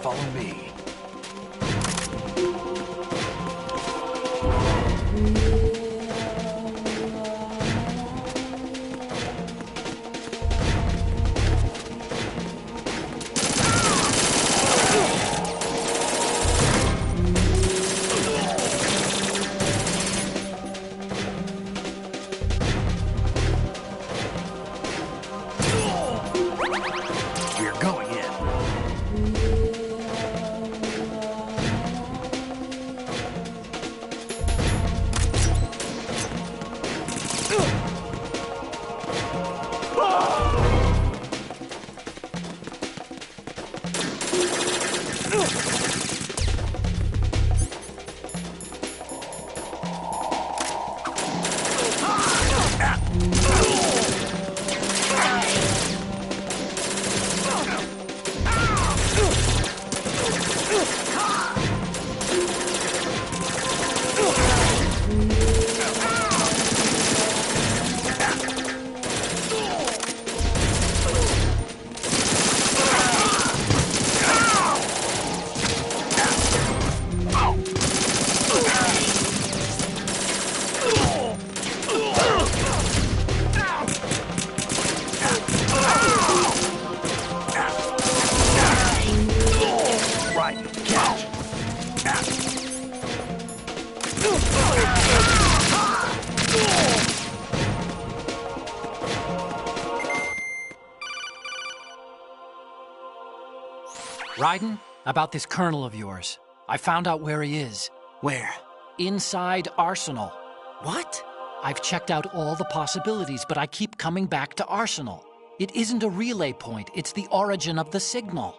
Follow me. We're going in. Raiden, about this colonel of yours. I found out where he is. Where? Inside Arsenal. What? I've checked out all the possibilities, but I keep coming back to Arsenal. It isn't a relay point, it's the origin of the signal.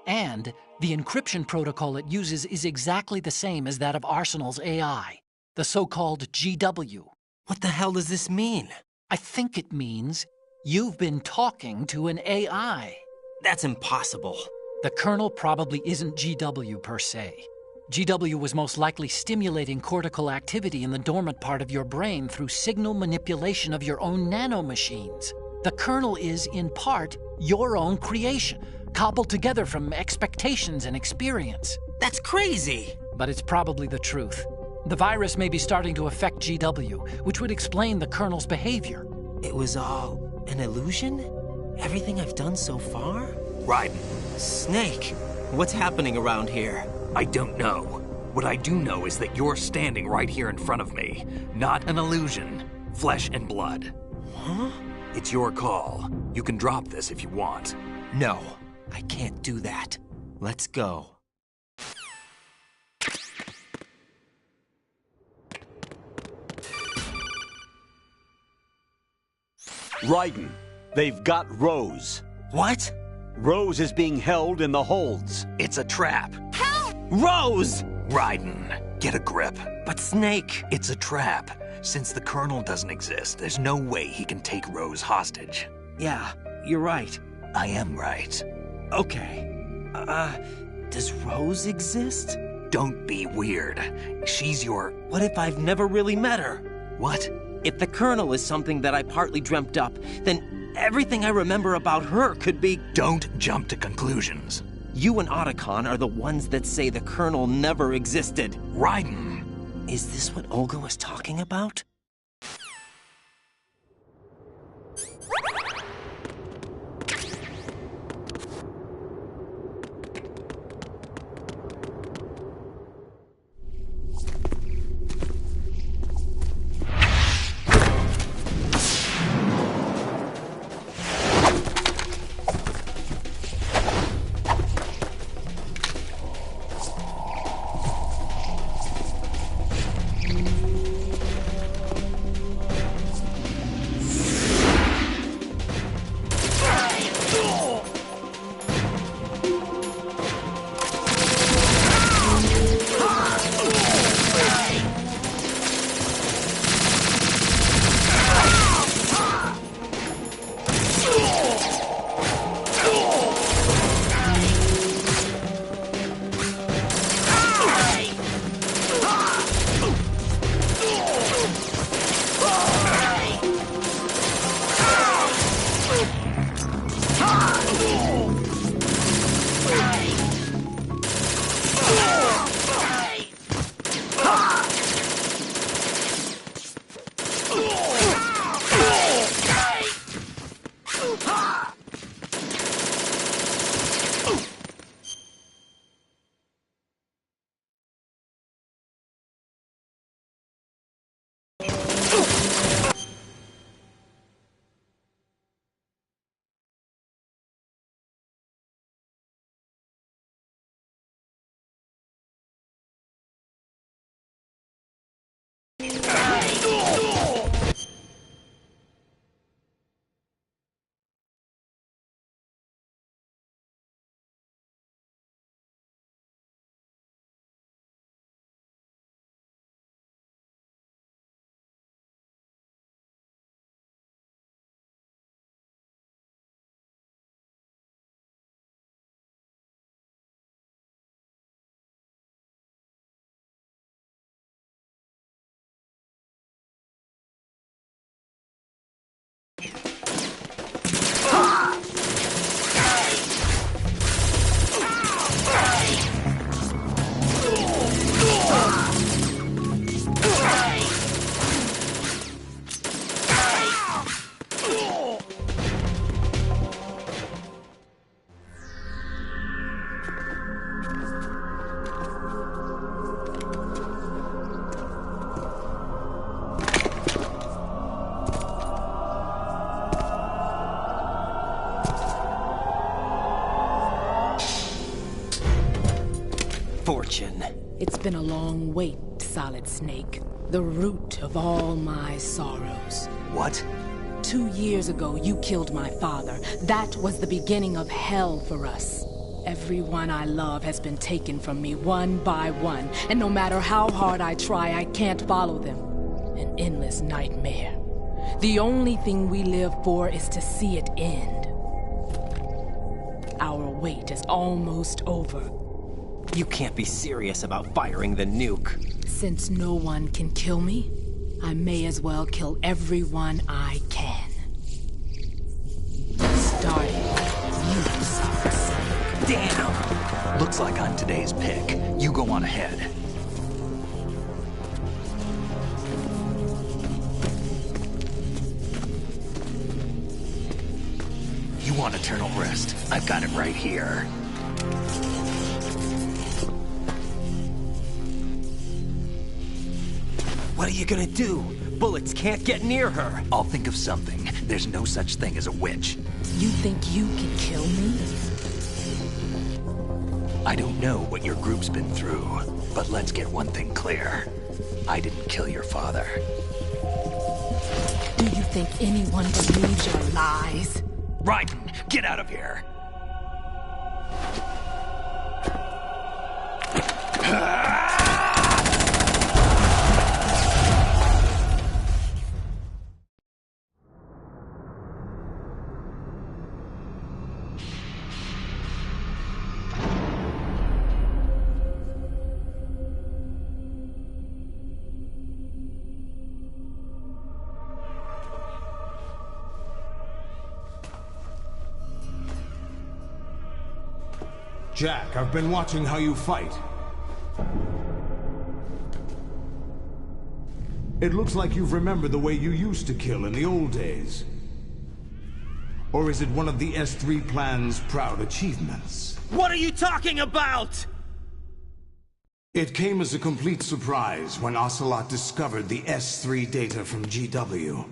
And the encryption protocol it uses is exactly the same as that of Arsenal's AI, the so-called GW. What the hell does this mean? I think it means you've been talking to an AI. That's impossible. The kernel probably isn't GW per se. GW was most likely stimulating cortical activity in the dormant part of your brain through signal manipulation of your own nanomachines. The kernel is, in part, your own creation, cobbled together from expectations and experience. That's crazy! But it's probably the truth. The virus may be starting to affect GW, which would explain the kernel's behavior. It was all an illusion? Everything I've done so far? Raiden, Snake, what's happening around here? I don't know. What I do know is that you're standing right here in front of me. Not an illusion. Flesh and blood. Huh? It's your call. You can drop this if you want. No, I can't do that. Let's go. Raiden, they've got Rose. What? Rose is being held in the holds. It's a trap. Rose! Raiden, get a grip. But Snake... It's a trap. Since the Colonel doesn't exist, there's no way he can take Rose hostage. Yeah, you're right. I am right. Okay. Does Rose exist? Don't be weird. She's your... What if I've never really met her? What? If the Colonel is something that I partly dreamt up, then everything I remember about her could be... Don't jump to conclusions. You and Otacon are the ones that say the Colonel never existed. Raiden! Is this what Olga was talking about? Fortune. It's been a long wait, Solid Snake. The root of all my sorrows. What? 2 years ago, you killed my father. That was the beginning of hell for us. Everyone I love has been taken from me one by one, and no matter how hard I try, I can't follow them. An endless nightmare. The only thing we live for is to see it end. Our wait is almost over. You can't be serious about firing the nuke. Since no one can kill me, I may as well kill everyone I can. Starting with you, Solid Snake. Damn! Looks like I'm today's pick. You go on ahead. You want eternal rest? I've got it right here. What are you gonna do? Bullets can't get near her. I'll think of something. There's no such thing as a witch. You think you can kill me? I don't know what your group's been through, but let's get one thing clear. I didn't kill your father. Do you think anyone believes your lies? Raiden, get out of here! Jack, I've been watching how you fight. It looks like you've remembered the way you used to kill in the old days. Or is it one of the S3 plan's proud achievements? What are you talking about? It came as a complete surprise when Ocelot discovered the S3 data from GW.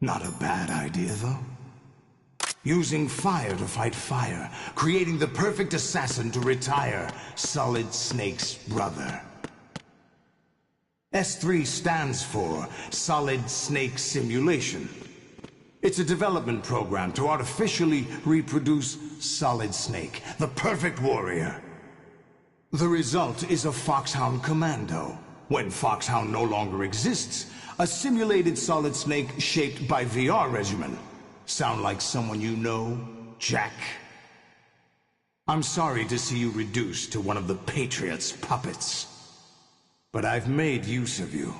Not a bad idea, though. Using fire to fight fire, creating the perfect assassin to retire Solid Snake's brother. S3 stands for Solid Snake Simulation. It's a development program to artificially reproduce Solid Snake, the perfect warrior. The result is a Foxhound Commando. When Foxhound no longer exists, a simulated Solid Snake shaped by VR regimen. Sound like someone you know, Jack? I'm sorry to see you reduced to one of the Patriots' puppets. But I've made use of you,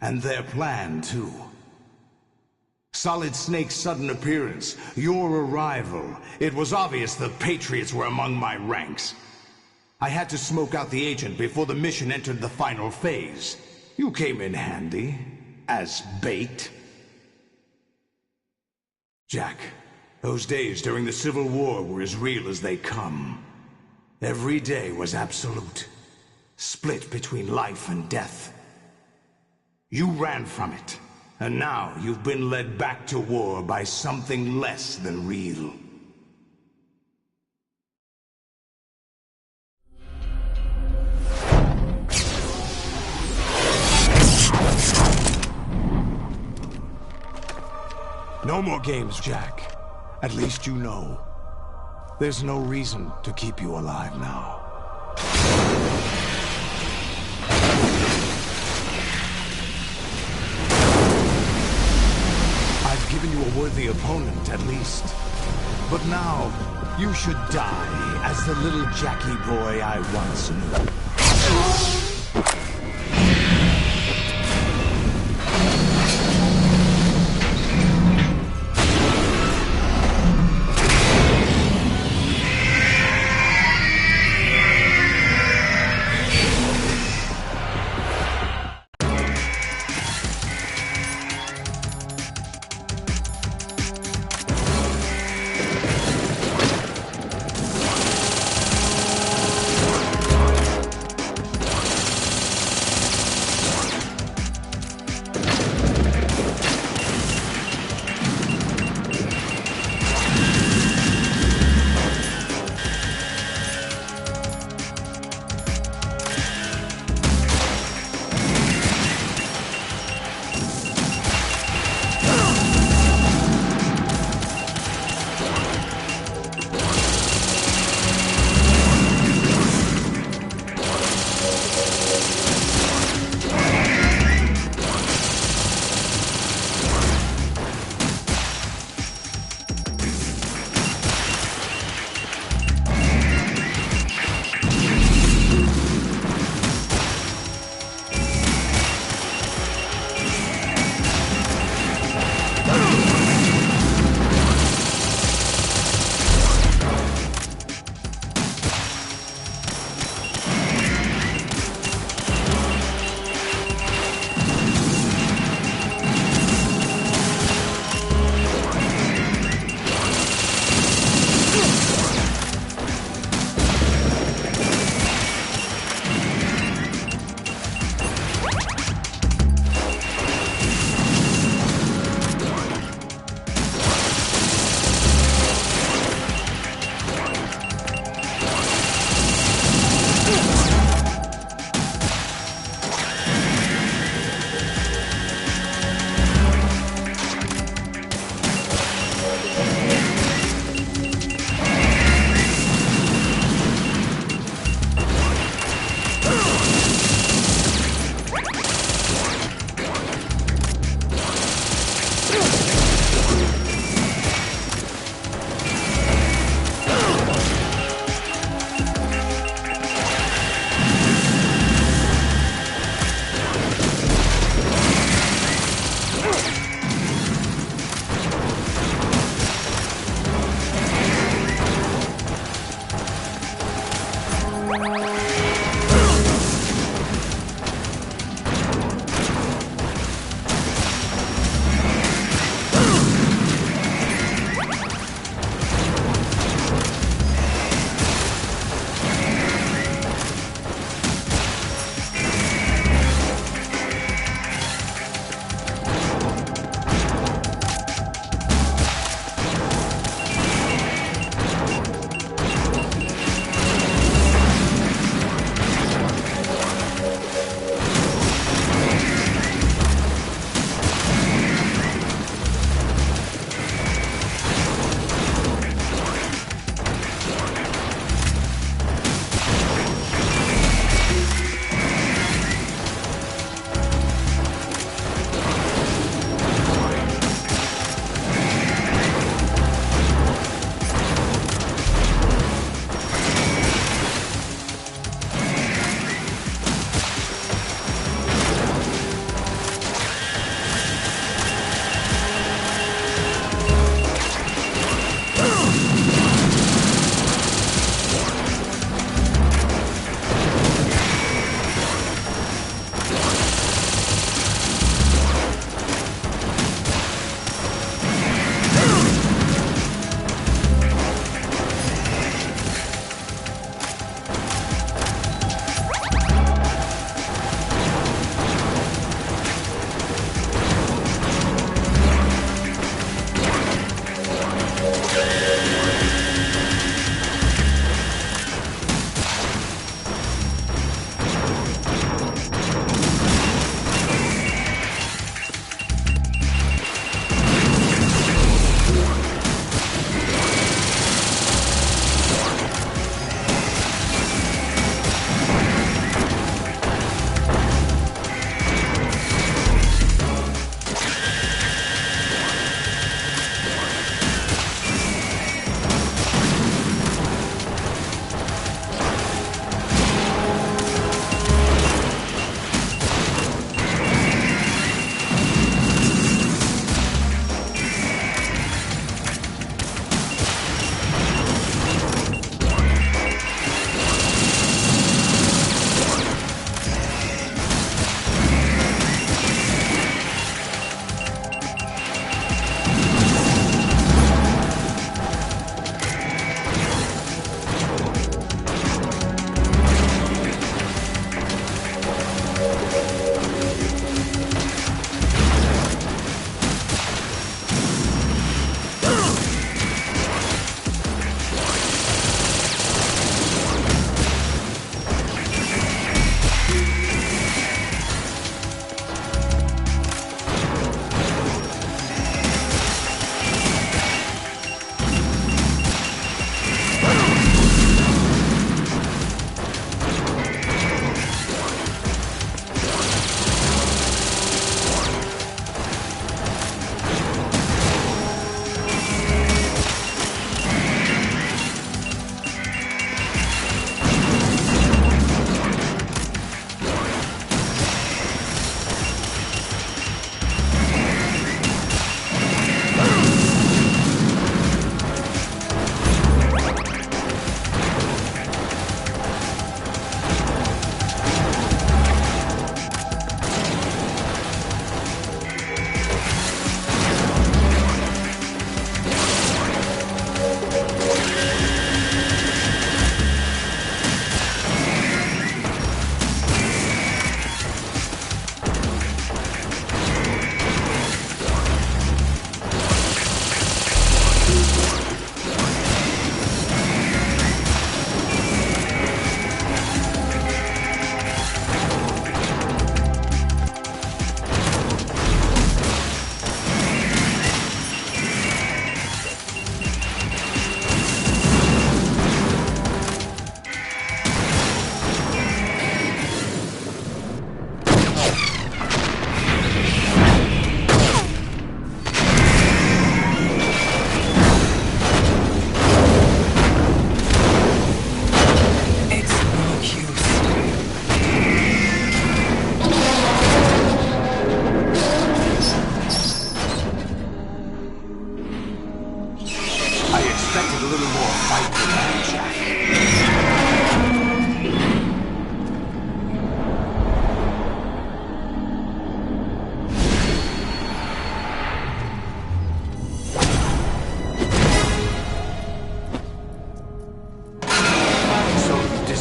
and their plan too. Solid Snake's sudden appearance, your arrival, it was obvious the Patriots were among my ranks. I had to smoke out the agent before the mission entered the final phase. You came in handy, as bait. Jack, those days during the Civil War were as real as they come. Every day was absolute, split between life and death. You ran from it, and now you've been led back to war by something less than real. No more games, Jack. At least you know. There's no reason to keep you alive now. I've given you a worthy opponent, at least. But now, you should die as the little Jackie boy I once knew.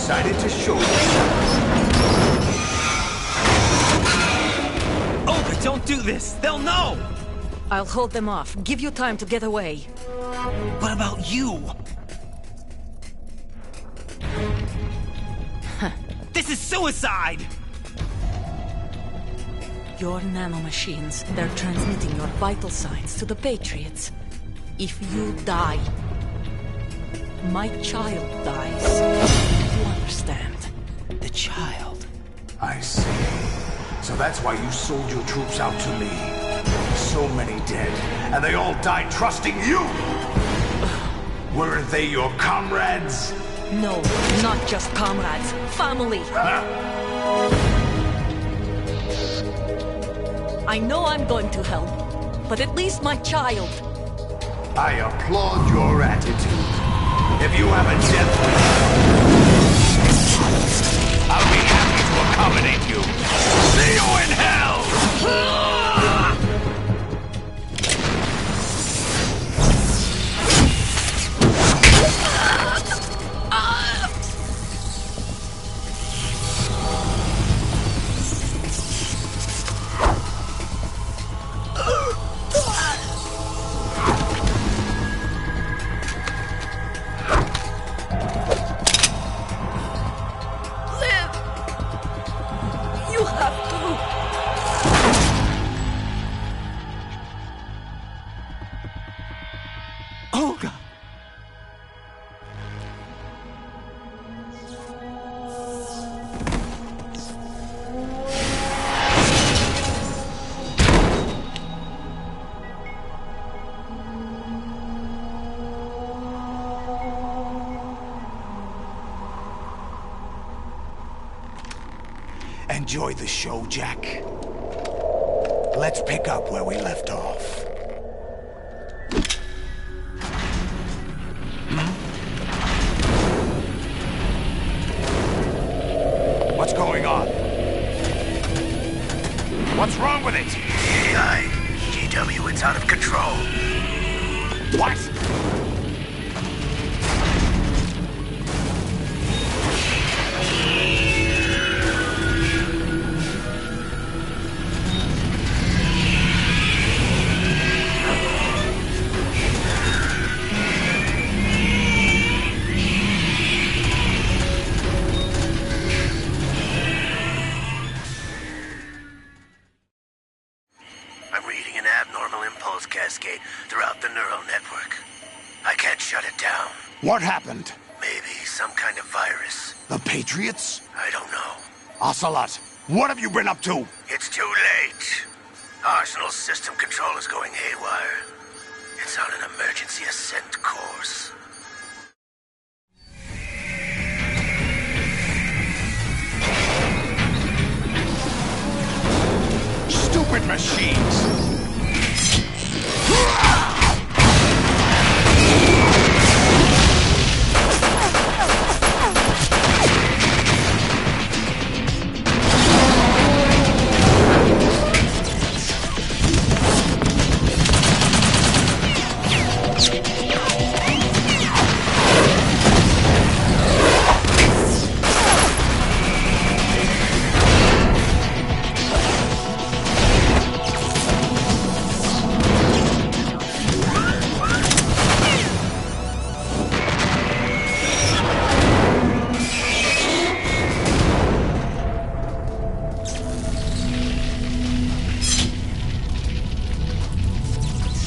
decided to show yourself. Olga, don't do this! They'll know! I'll hold them off. Give you time to get away. What about you? This is suicide! Your nanomachines, they're transmitting your vital signs to the Patriots. If you die, my child dies. You understand? The child. I see. So that's why you sold your troops out to me. So many dead, and they all died trusting you! Weren't they your comrades? No, not just comrades. Family. I know I'm going to help, but at least my child. I applaud your attitude. If you have a death wish, I'll be happy to accommodate you. See you in hell! Olga! Enjoy the show, Jack. Let's pick up where we left off. What's going on? What's wrong with it? AI, GW, it's out of control. What? Cascade throughout the neural network. I can't shut it down. What happened? Maybe some kind of virus. The Patriots? I don't know. Ocelot, what have you been up to? It's too late. Arsenal's system control is going haywire. It's on an emergency ascent course. Stupid machines!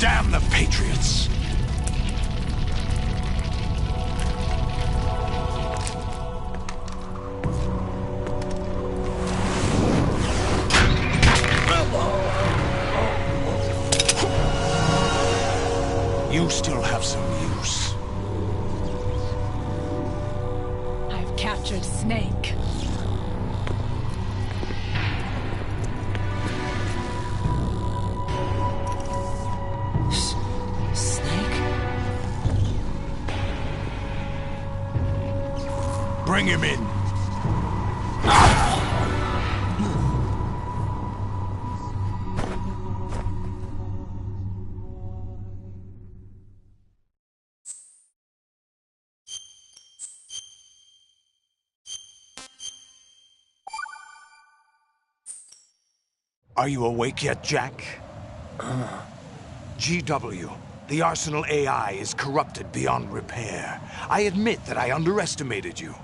Damn the Patriots! You still have some use. I've captured Snake. Bring him in. Are you awake yet, Jack? GW, the Arsenal AI is corrupted beyond repair. I admit that I underestimated you.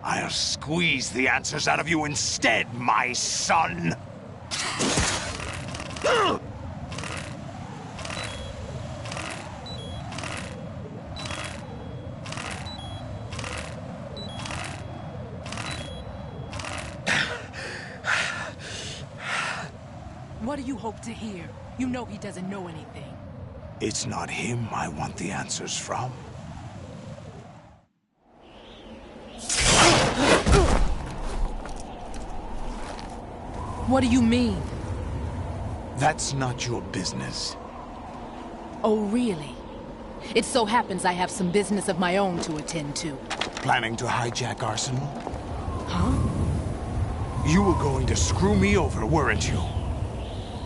I'll squeeze the answers out of you instead, my son! What do you hope to hear? You know he doesn't know anything. It's not him I want the answers from. What do you mean? That's not your business. Oh, really? It so happens I have some business of my own to attend to. Planning to hijack Arsenal? Huh? You were going to screw me over, weren't you?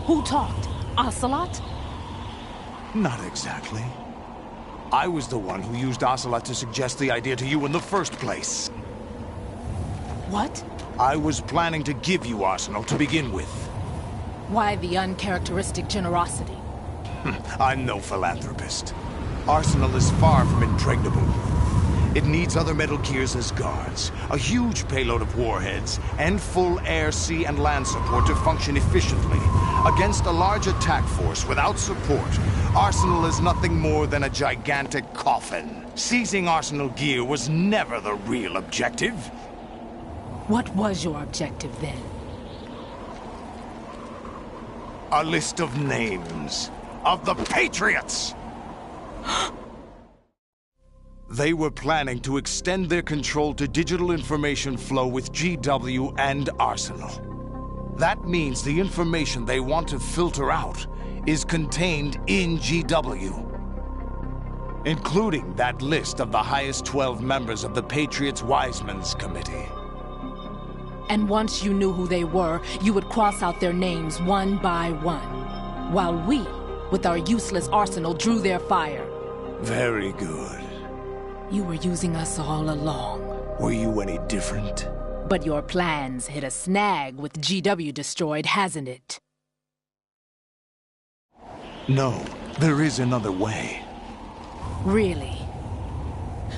Who talked? Ocelot? Not exactly. I was the one who used Ocelot to suggest the idea to you in the first place. What? I was planning to give you Arsenal to begin with. Why the uncharacteristic generosity? I'm no philanthropist. Arsenal is far from impregnable. It needs other Metal Gears as guards, a huge payload of warheads, and full air, sea, and land support to function efficiently. Against a large attack force without support, Arsenal is nothing more than a gigantic coffin. Seizing Arsenal gear was never the real objective. What was your objective then? A list of names of the Patriots! They were planning to extend their control to digital information flow with GW and Arsenal. That means the information they want to filter out is contained in GW, including that list of the highest 12 members of the Patriots Wiseman's Committee. And once you knew who they were, you would cross out their names one by one, while we, with our useless arsenal, drew their fire. Very good. You were using us all along. Were you any different? But your plans hit a snag with GW destroyed, hasn't it? No, there is another way. Really?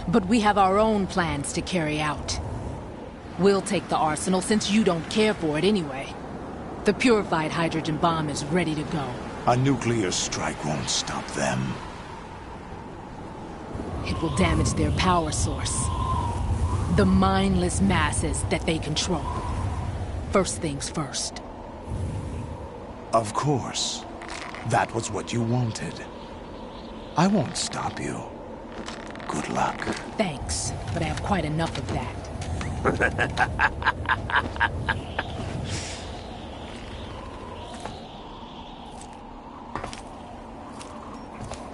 But we have our own plans to carry out. We'll take the arsenal since you don't care for it anyway. The purified hydrogen bomb is ready to go. A nuclear strike won't stop them. It will damage their power source. The mindless masses that they control. First things first. Of course. That was what you wanted. I won't stop you. Good luck. Thanks, but I have quite enough of that.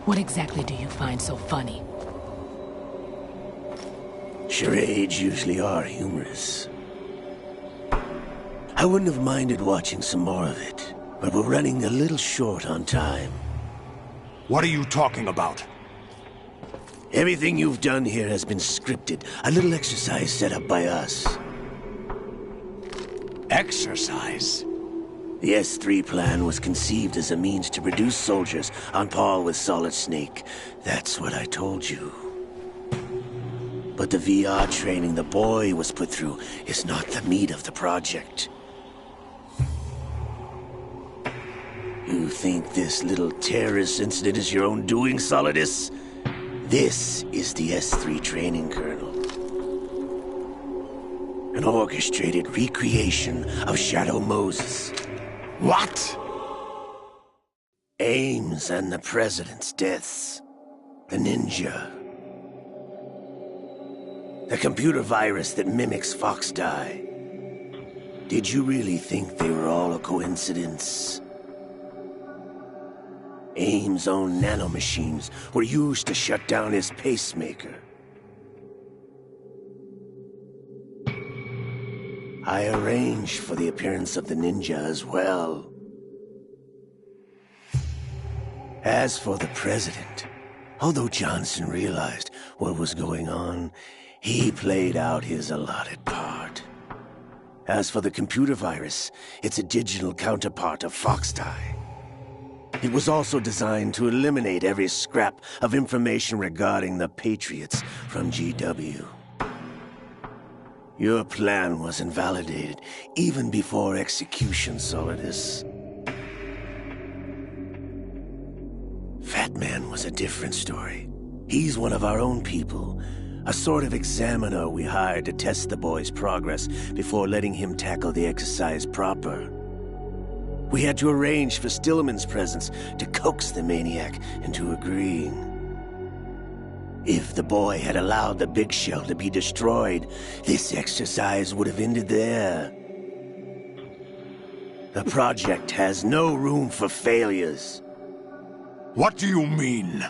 What exactly do you find so funny? Charades usually are humorous. I wouldn't have minded watching some more of it, but we're running a little short on time. What are you talking about? Everything you've done here has been scripted. A little exercise set up by us. Exercise? The S3 plan was conceived as a means to produce soldiers on par with Solid Snake. That's what I told you. But the VR training the boy was put through is not the meat of the project. You think this little terrorist incident is your own doing, Solidus? This is the S3 training kernel. An orchestrated recreation of Shadow Moses. What? Ames and the President's deaths. The ninja. The computer virus that mimics Foxdie. Did you really think they were all a coincidence? Ames' own nanomachines were used to shut down his pacemaker. I arranged for the appearance of the ninja as well. As for the President, although Johnson realized what was going on, he played out his allotted part. As for the computer virus, it's a digital counterpart of Foxdie. It was also designed to eliminate every scrap of information regarding the Patriots from GW. Your plan was invalidated even before execution, Solidus. Fat Man was a different story. He's one of our own people, a sort of examiner we hired to test the boy's progress before letting him tackle the exercise proper. We had to arrange for Stillman's presence to coax the maniac into agreeing. If the boy had allowed the big shell to be destroyed, this exercise would have ended there. The project has no room for failures. What do you mean?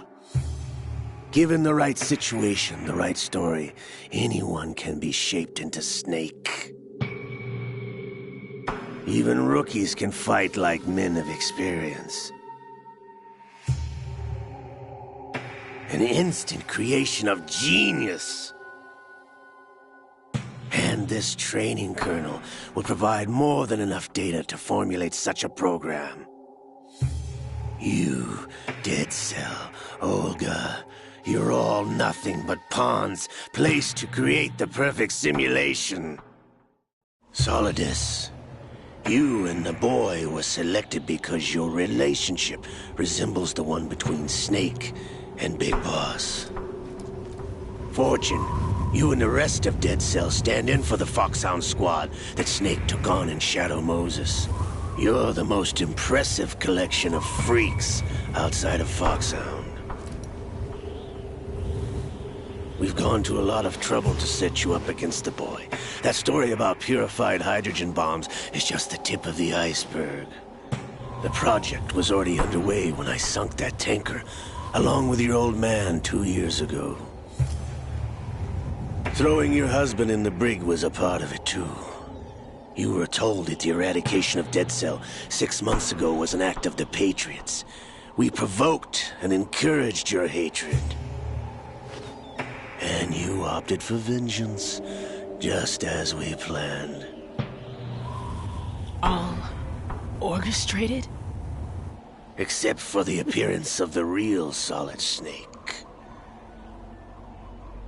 Given the right situation, the right story, anyone can be shaped into Snake. Even rookies can fight like men of experience. An instant creation of genius. And this training kernel will provide more than enough data to formulate such a program. You, Dead Cell, Olga, you're all nothing but pawns placed to create the perfect simulation. Solidus, you and the boy were selected because your relationship resembles the one between Snake and Big Boss. Fortune, you and the rest of Dead Cell stand in for the Foxhound squad that Snake took on in Shadow Moses. You're the most impressive collection of freaks outside of Foxhound. We've gone to a lot of trouble to set you up against the boy. That story about purified hydrogen bombs is just the tip of the iceberg. The project was already underway when I sunk that tanker, along with your old man 2 years ago. Throwing your husband in the brig was a part of it too. You were told that the eradication of Dead Cell 6 months ago was an act of the Patriots. We provoked and encouraged your hatred. And you opted for vengeance, just as we planned. All orchestrated? Except for the appearance of the real Solid Snake.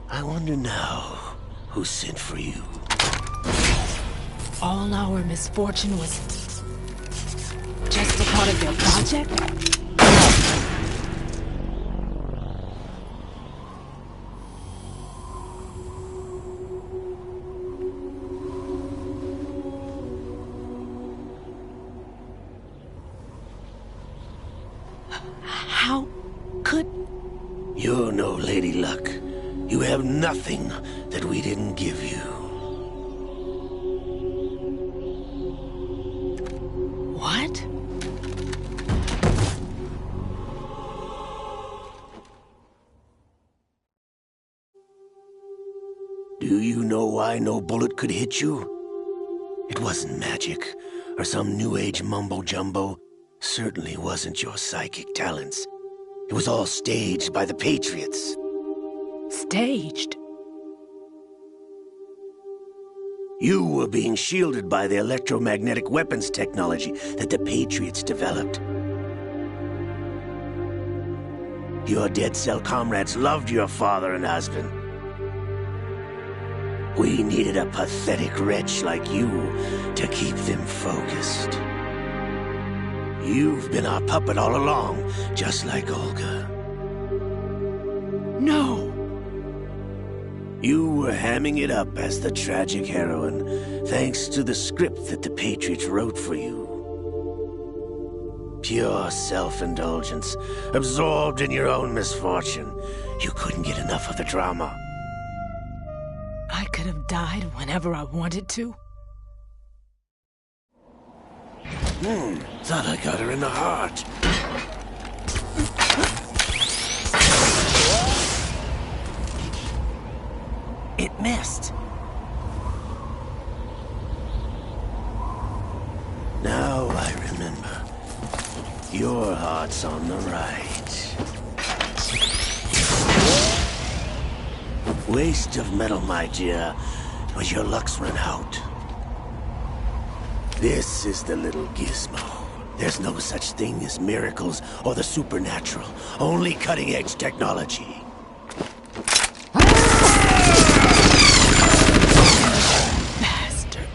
I wonder now who sent for you. All our misfortune was just a part of their project? How could... You're no Lady Luck. You have nothing that we didn't give you. What? Do you know why no bullet could hit you? It wasn't magic, or some new age mumbo-jumbo. Certainly wasn't your psychic talents. It was all staged by the Patriots. Staged? You were being shielded by the electromagnetic weapons technology that the Patriots developed. Your Dead Cell comrades loved your father and husband. We needed a pathetic wretch like you to keep them focused. You've been our puppet all along, just like Olga. No! You were hamming it up as the tragic heroine, thanks to the script that the Patriots wrote for you. Pure self-indulgence, absorbed in your own misfortune. You couldn't get enough of the drama. I could have died whenever I wanted to. Thought I got her in the heart. It missed. Now I remember. Your heart's on the right. Waste of metal, my dear, but your luck's run out. This is the little gizmo. There's no such thing as miracles or the supernatural, only cutting-edge technology. Bastard.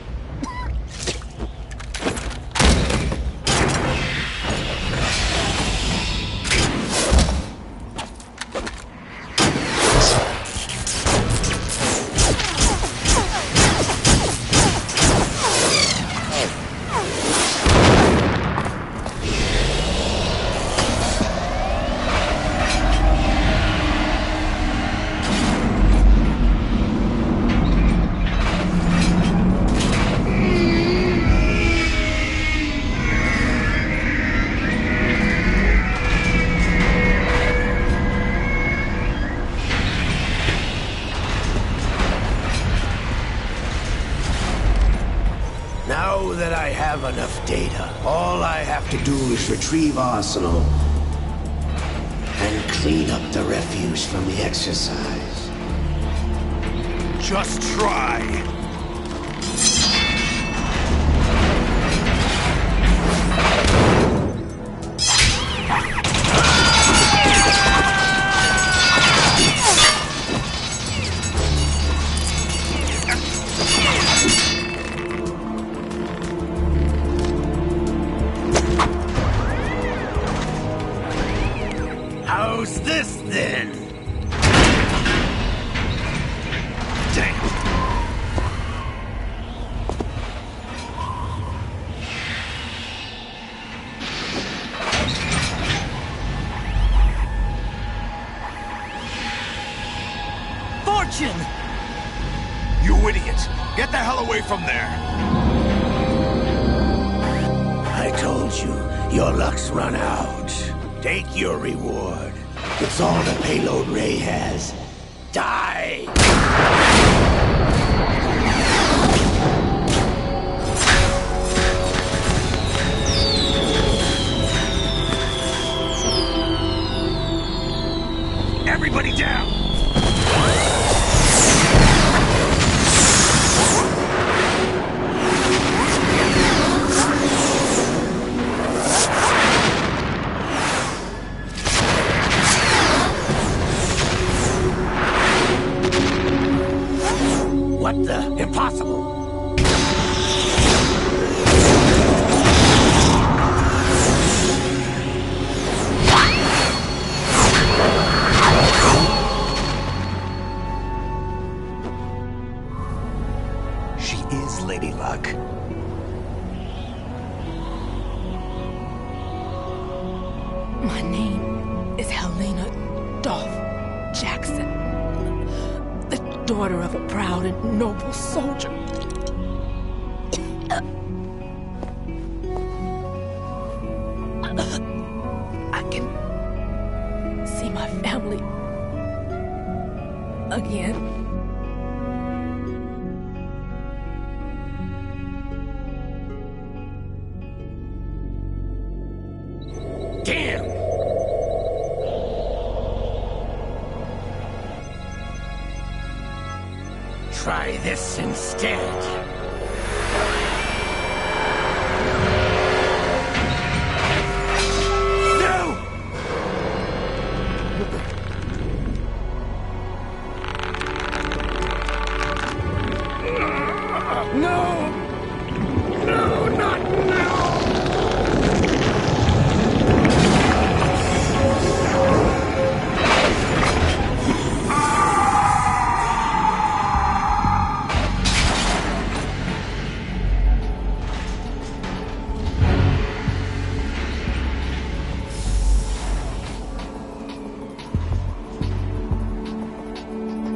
Now that I have enough data, all I have to do is retrieve Arsenal and clean up the refuse from the exercise. Just try. How's this then? Damn. Fortune! You idiot! Get the hell away from there! I told you, your luck's run out. Take your reward. It's all the payload Ray has. Die! Everybody down! What the? Impossible! She is Lady Luck. My name is Helena Dolph Jackson, the daughter of a proud and noble soldier. I can see my family again. Damn! Try this instead.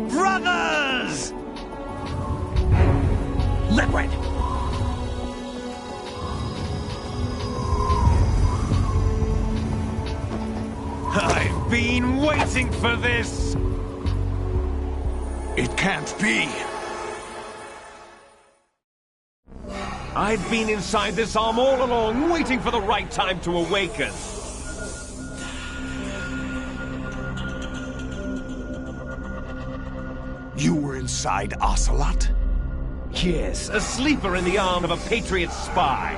Brothers! Liquid! I've been waiting for this! It can't be. I've been inside this arm all along, waiting for the right time to awaken. inside Ocelot? Yes, a sleeper in the arm of a Patriot spy.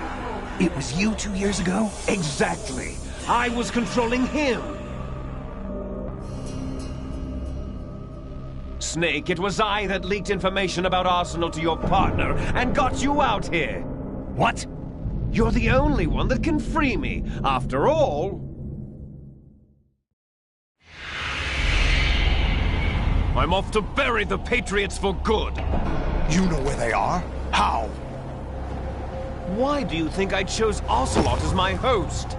It was you 2 years ago? Exactly. I was controlling him. Snake, it was I that leaked information about Arsenal to your partner and got you out here. What? You're the only one that can free me. After all... I'm off to bury the Patriots for good. You know where they are? How? Why do you think I chose Ocelot as my host?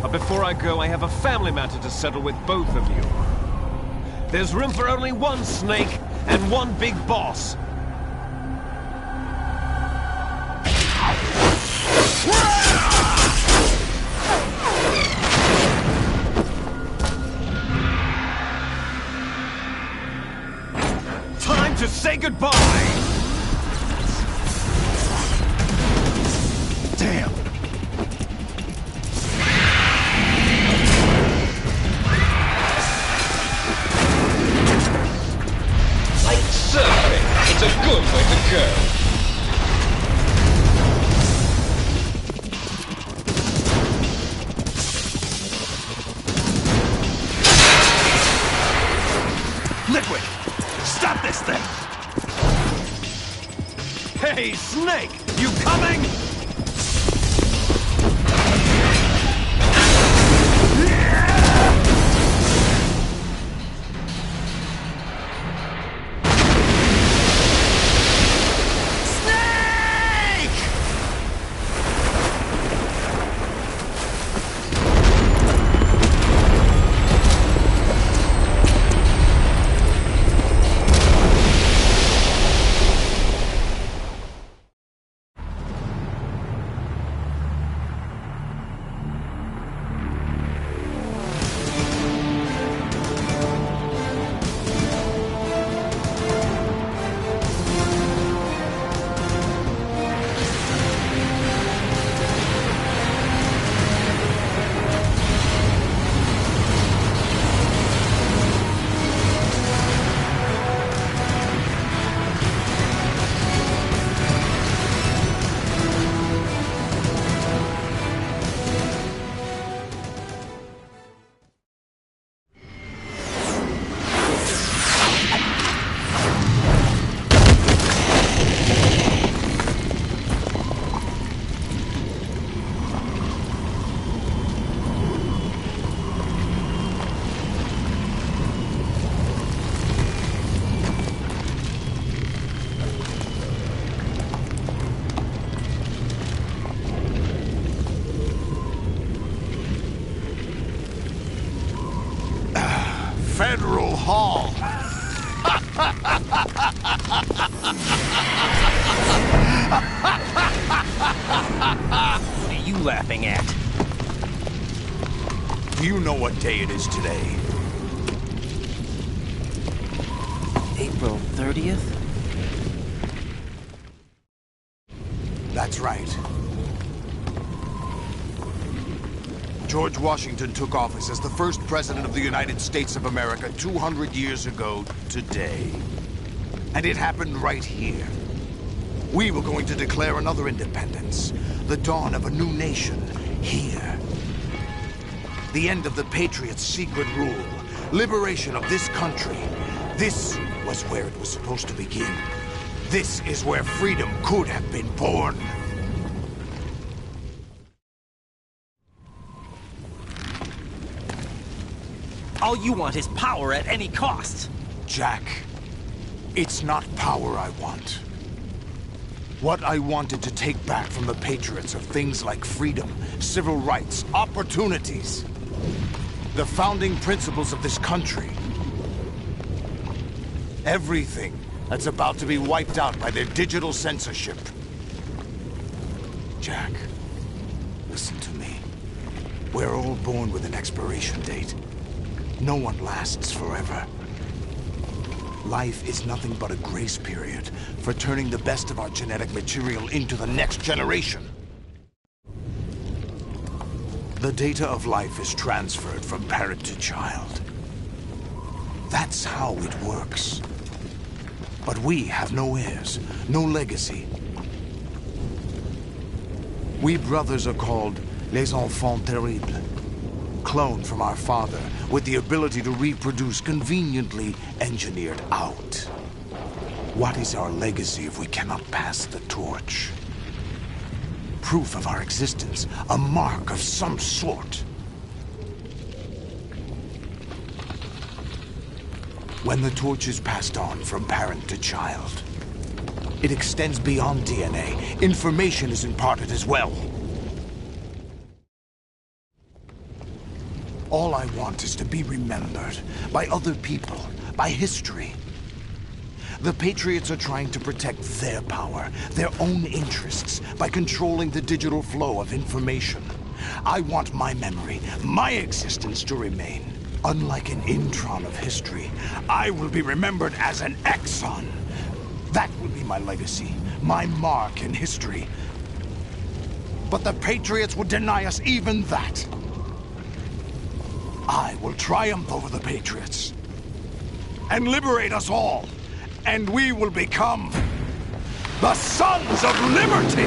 But before I go, I have a family matter to settle with both of you. There's room for only one Snake and one big boss. Time to say goodbye! Damn! Like surfing, it's a good way to go. Liquid! Stop this thing! Hey, Snake! You coming? Federal Hall. What are you laughing at? You know what day it is today. April 30th? That's right. George Washington took office as the first president of the United States of America 200 years ago today. And it happened right here. We were going to declare another independence, the dawn of a new nation, here. The end of the Patriots' secret rule, liberation of this country. This was where it was supposed to begin. This is where freedom could have been born. All you want is power at any cost. Jack, it's not power I want. What I wanted to take back from the Patriots are things like freedom, civil rights, opportunities. The founding principles of this country. Everything that's about to be wiped out by their digital censorship. Jack, listen to me. We're all born with an expiration date. No one lasts forever. Life is nothing but a grace period for turning the best of our genetic material into the next generation. The data of life is transferred from parent to child. That's how it works. But we have no heirs, no legacy. We brothers are called Les Enfants Terribles, cloned from our father, with the ability to reproduce conveniently engineered out. What is our legacy if we cannot pass the torch? Proof of our existence, a mark of some sort. When the torch is passed on from parent to child, it extends beyond DNA. Information is imparted as well. All I want is to be remembered by other people, by history. The Patriots are trying to protect their power, their own interests, by controlling the digital flow of information. I want my memory, my existence to remain. Unlike an intron of history, I will be remembered as an exon. That will be my legacy, my mark in history. But the Patriots would deny us even that. I will triumph over the Patriots and liberate us all, and we will become the Sons of Liberty!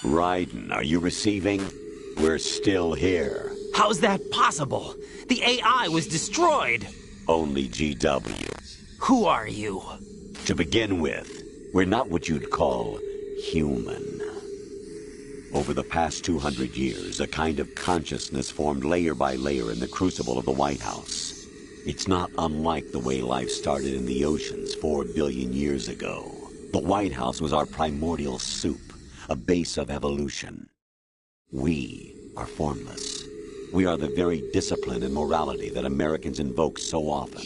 Raiden, are you receiving? We're still here. How's that possible? The AI was destroyed. Only GW. Who are you? To begin with, we're not what you'd call human. Over the past 200 years, a kind of consciousness formed layer by layer in the crucible of the White House. It's not unlike the way life started in the oceans 4 billion years ago. The White House was our primordial soup, a base of evolution. We are formless. We are the very discipline and morality that Americans invoke so often.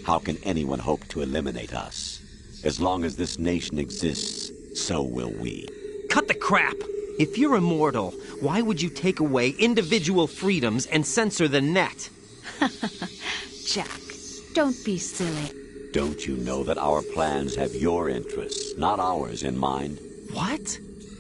How can anyone hope to eliminate us? As long as this nation exists, so will we. Cut the crap! If you're immortal, why would you take away individual freedoms and censor the net? Jack, don't be silly. Don't you know that our plans have your interests, not ours, in mind? What?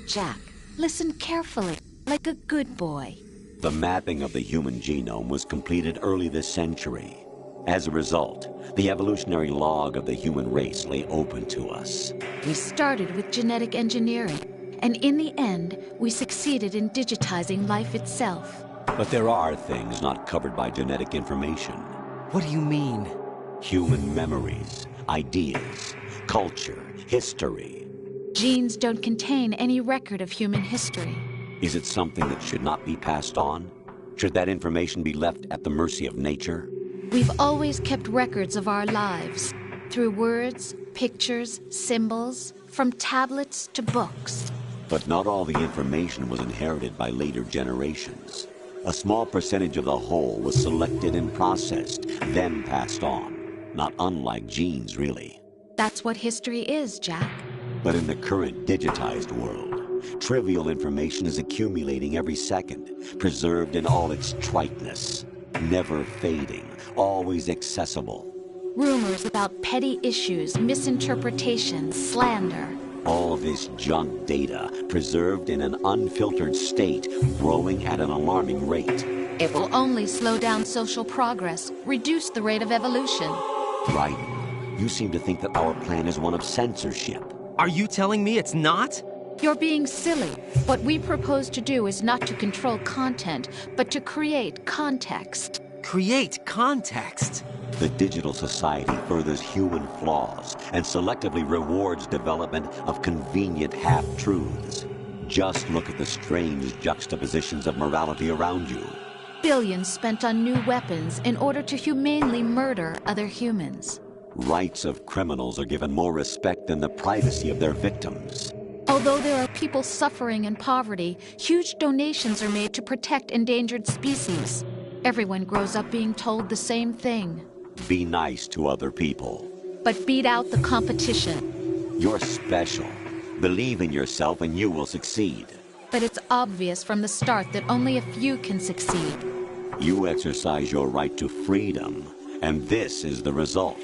Jack, listen carefully, like a good boy. The mapping of the human genome was completed early this century. As a result, the evolutionary log of the human race lay open to us. We started with genetic engineering, and in the end, we succeeded in digitizing life itself. But there are things not covered by genetic information. What do you mean? Human memories, ideas, culture, history. Genes don't contain any record of human history. Is it something that should not be passed on? Should that information be left at the mercy of nature? We've always kept records of our lives, through words, pictures, symbols, from tablets to books. But not all the information was inherited by later generations. A small percentage of the whole was selected and processed, then passed on. Not unlike genes, really. That's what history is, Jack. But in the current digitized world, trivial information is accumulating every second, preserved in all its triteness, never fading, always accessible. Rumors about petty issues, misinterpretations, slander. All this junk data, preserved in an unfiltered state, growing at an alarming rate. It will only slow down social progress, reduce the rate of evolution. Right. You seem to think that our plan is one of censorship. Are you telling me it's not? You're being silly. What we propose to do is not to control content, but to create context. Create context? The digital society furthers human flaws and selectively rewards development of convenient half-truths. Just look at the strange juxtapositions of morality around you. Billions spent on new weapons in order to humanely murder other humans. Rights of criminals are given more respect than the privacy of their victims. Although there are people suffering in poverty, huge donations are made to protect endangered species. Everyone grows up being told the same thing. Be nice to other people. But beat out the competition. You're special. Believe in yourself and you will succeed. But it's obvious from the start that only a few can succeed. You exercise your right to freedom, and this is the result.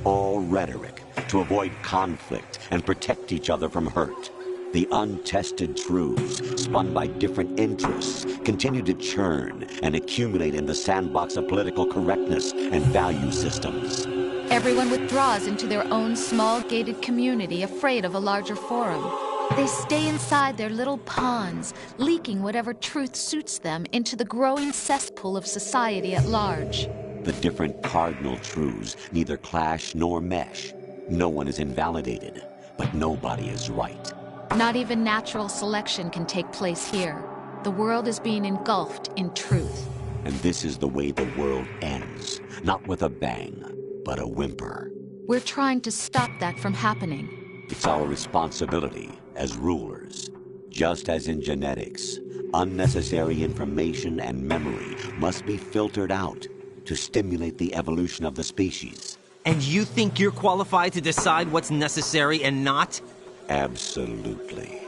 All rhetoric to avoid conflict and protect each other from hurt. The untested truths, spun by different interests, continue to churn and accumulate in the sandbox of political correctness and value systems. Everyone withdraws into their own small gated community, afraid of a larger forum. They stay inside their little ponds, leaking whatever truth suits them into the growing cesspool of society at large. The different cardinal truths neither clash nor mesh. No one is invalidated, but nobody is right. Not even natural selection can take place here. The world is being engulfed in truth. And this is the way the world ends. Not with a bang, but a whimper. We're trying to stop that from happening. It's our responsibility as rulers. Just as in genetics, unnecessary information and memory must be filtered out to stimulate the evolution of the species. And you think you're qualified to decide what's necessary and not? Absolutely.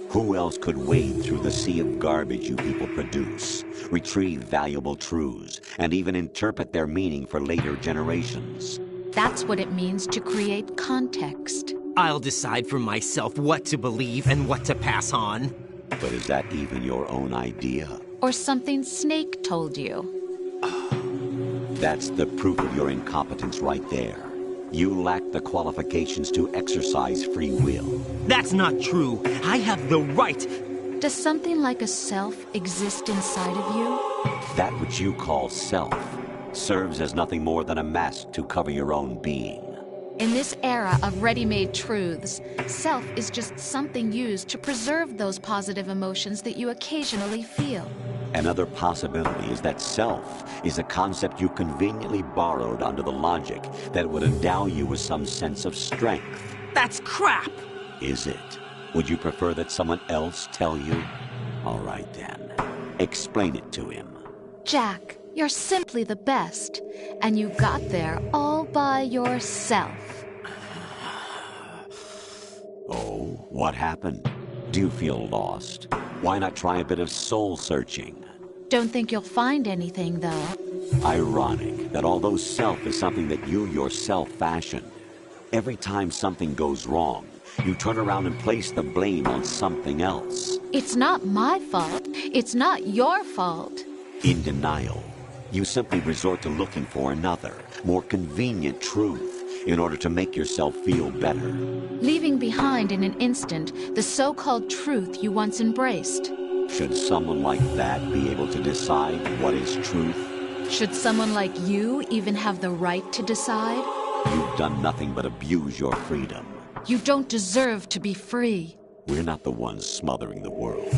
Who else could wade through the sea of garbage you people produce, retrieve valuable truths, and even interpret their meaning for later generations? That's what it means to create context. I'll decide for myself what to believe and what to pass on. But is that even your own idea? Or something Snake told you? That's the proof of your incompetence right there. You lack the qualifications to exercise free will. That's not true. I have the right. Does something like a self exist inside of you? That which you call self serves as nothing more than a mask to cover your own being. In this era of ready-made truths, self is just something used to preserve those positive emotions that you occasionally feel. Another possibility is that self is a concept you conveniently borrowed under the logic that would endow you with some sense of strength. That's crap! Is it? Would you prefer that someone else tell you? All right then. Explain it to him. Jack, you're simply the best, and you got there all by yourself. Oh, what happened? Do you feel lost? Why not try a bit of soul-searching? Don't think you'll find anything, though. Ironic that although self is something that you yourself fashioned, every time something goes wrong, you turn around and place the blame on something else. It's not my fault. It's not your fault. In denial, you simply resort to looking for another, more convenient truth in order to make yourself feel better. Leaving behind in an instant the so-called truth you once embraced. Should someone like that be able to decide what is truth? Should someone like you even have the right to decide? You've done nothing but abuse your freedom. You don't deserve to be free. We're not the ones smothering the world.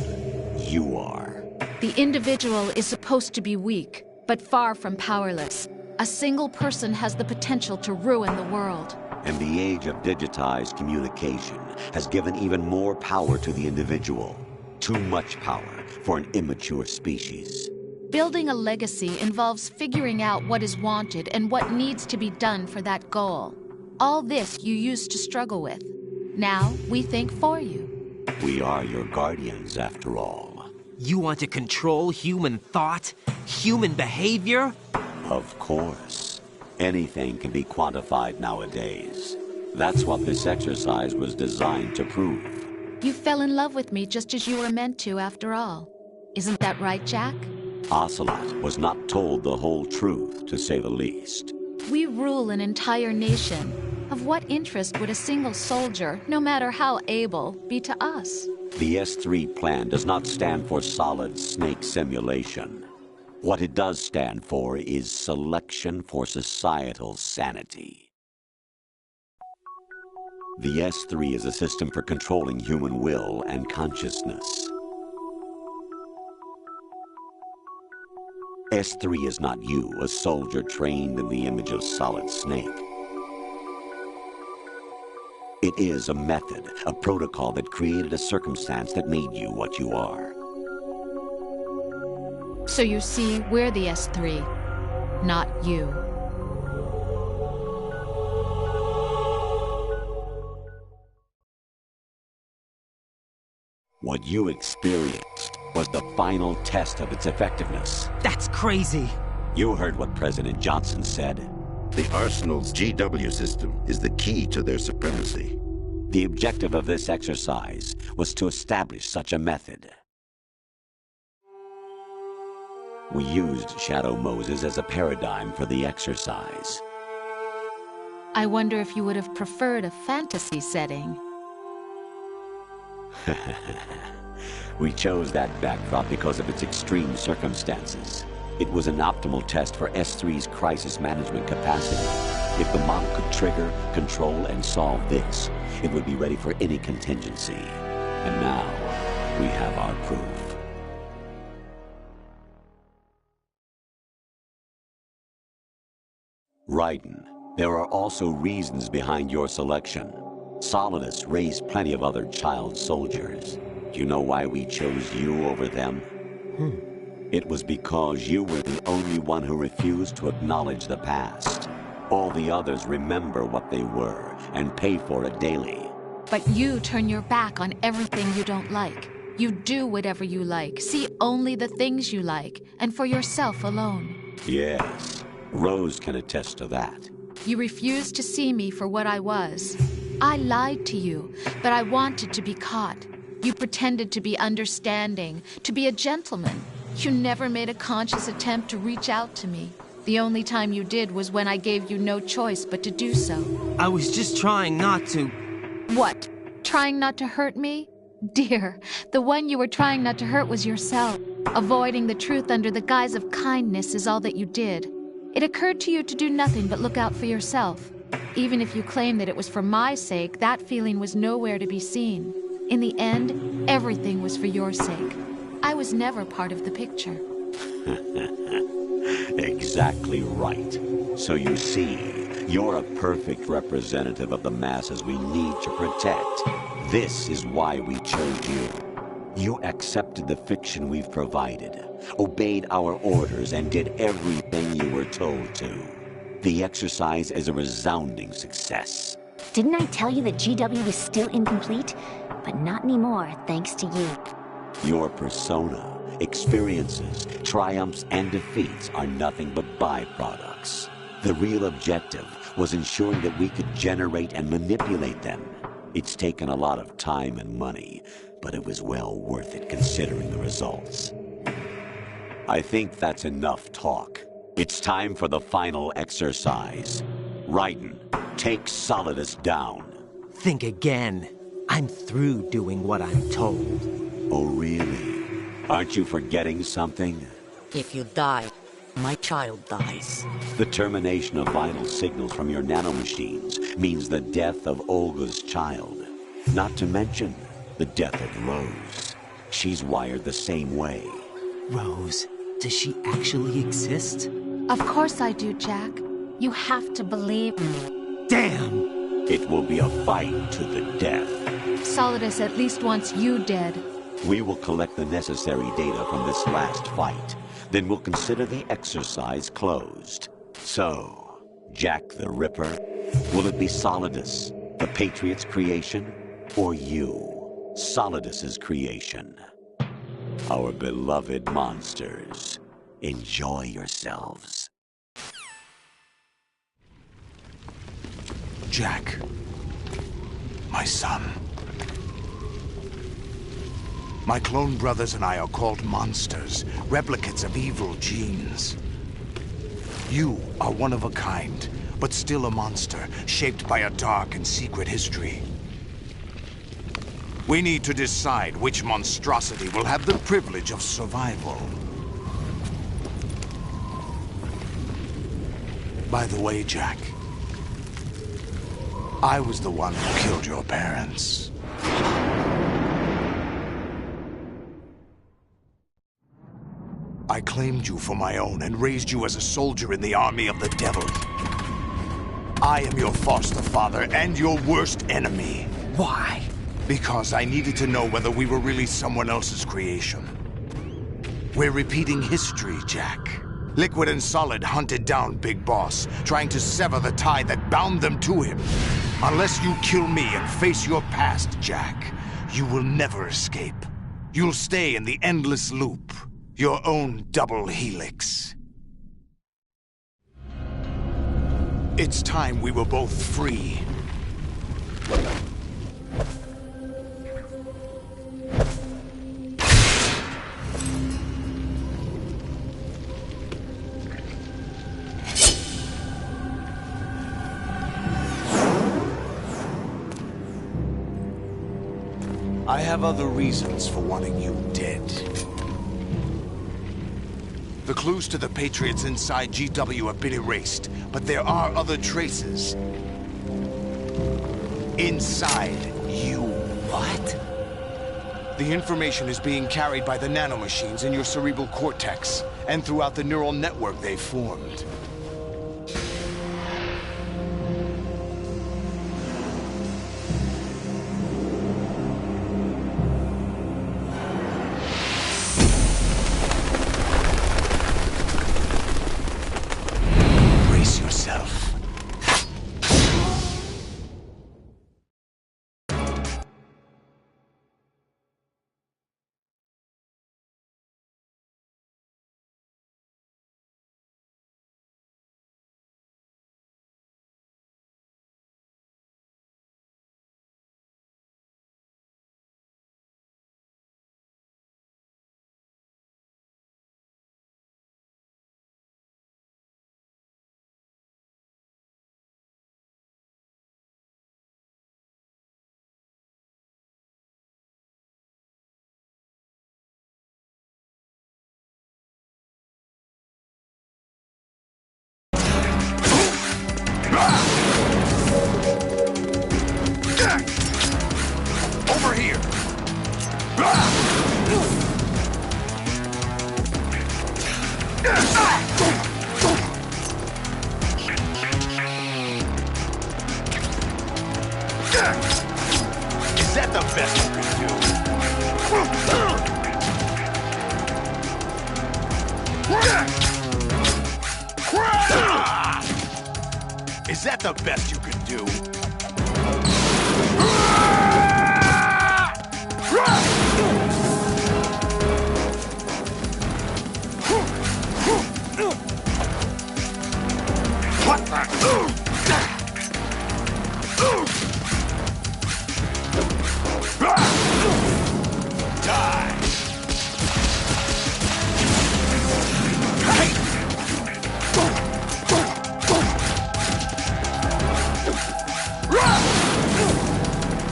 You are. The individual is supposed to be weak, but far from powerless. A single person has the potential to ruin the world. And the age of digitized communication has given even more power to the individual. Too much power for an immature species. Building a legacy involves figuring out what is wanted and what needs to be done for that goal. All this you used to struggle with. Now we think for you. We are your guardians, after all. You want to control human thought? Human behavior? Of course. Anything can be quantified nowadays. That's what this exercise was designed to prove. You fell in love with me just as you were meant to, after all. Isn't that right, Jack? Ocelot was not told the whole truth, to say the least. We rule an entire nation. Of what interest would a single soldier, no matter how able, be to us? The S3 plan does not stand for Solid Snake Simulation. What it does stand for is Selection for Societal Sanity. The S3 is a system for controlling human will and consciousness. S3 is not you, a soldier trained in the image of Solid Snake. It is a method, a protocol that created a circumstance that made you what you are. So you see, we're the S3, not you. What you experienced was the final test of its effectiveness. That's crazy. You heard what President Johnson said. The Arsenal's GW system is the key to their supremacy. The objective of this exercise was to establish such a method. We used Shadow Moses as a paradigm for the exercise. I wonder if you would have preferred a fantasy setting. We chose that backdrop because of its extreme circumstances. It was an optimal test for S3's crisis management capacity. If the model could trigger, control, and solve this, it would be ready for any contingency. And now, we have our proof. Raiden, there are also reasons behind your selection. Solidus raised plenty of other child soldiers. Do you know why we chose you over them? It was because you were the only one who refused to acknowledge the past. All the others remember what they were and pay for it daily. But you turn your back on everything you don't like. You do whatever you like, see only the things you like, and for yourself alone. Yes, Rose can attest to that. You refused to see me for what I was. I lied to you, but I wanted to be caught. You pretended to be understanding, to be a gentleman. You never made a conscious attempt to reach out to me. The only time you did was when I gave you no choice but to do so. I was just trying not to... What? Trying not to hurt me? Dear, the one you were trying not to hurt was yourself. Avoiding the truth under the guise of kindness is all that you did. It occurred to you to do nothing but look out for yourself. Even if you claim that it was for my sake, that feeling was nowhere to be seen. In the end, everything was for your sake. I was never part of the picture. Exactly right. So you see, you're a perfect representative of the masses we need to protect. This is why we chose you. You accepted the fiction we've provided, obeyed our orders, and did everything you were told to. The exercise is a resounding success. Didn't I tell you that GW is still incomplete? But not anymore, thanks to you. Your persona, experiences, triumphs, and defeats are nothing but byproducts. The real objective was ensuring that we could generate and manipulate them. It's taken a lot of time and money, but it was well worth it considering the results. I think that's enough talk. It's time for the final exercise. Raiden, take Solidus down. Think again. I'm through doing what I'm told. Oh, really? Aren't you forgetting something? If you die, my child dies. The termination of vital signals from your nanomachines means the death of Olga's child. Not to mention the death of Rose. She's wired the same way. Rose, does she actually exist? Of course I do, Jack. You have to believe me. Damn! It will be a fight to the death. Solidus at least wants you dead. We will collect the necessary data from this last fight. Then we'll consider the exercise closed. So, Jack the Ripper, will it be Solidus, the Patriot's creation, or you, Solidus's creation? Our beloved monsters, enjoy yourselves. Jack, my son. My clone brothers and I are called monsters, replicates of evil genes. You are one of a kind, but still a monster, shaped by a dark and secret history. We need to decide which monstrosity will have the privilege of survival. By the way, Jack, I was the one who killed your parents. I claimed you for my own and raised you as a soldier in the army of the devil. I am your foster father and your worst enemy. Why? Because I needed to know whether we were really someone else's creation. We're repeating history, Jack. Liquid and Solid hunted down Big Boss, trying to sever the tie that bound them to him. Unless you kill me and face your past, Jack, you will never escape. You'll stay in the endless loop. Your own double helix. It's time we were both free. I have other reasons for wanting you dead. The clues to the Patriots inside GW have been erased, but there are other traces. Inside you. What? The information is being carried by the nanomachines in your cerebral cortex, and throughout the neural network they've formed. Brace yourself. Over here! Is that the best you can do? Is that the best you can do?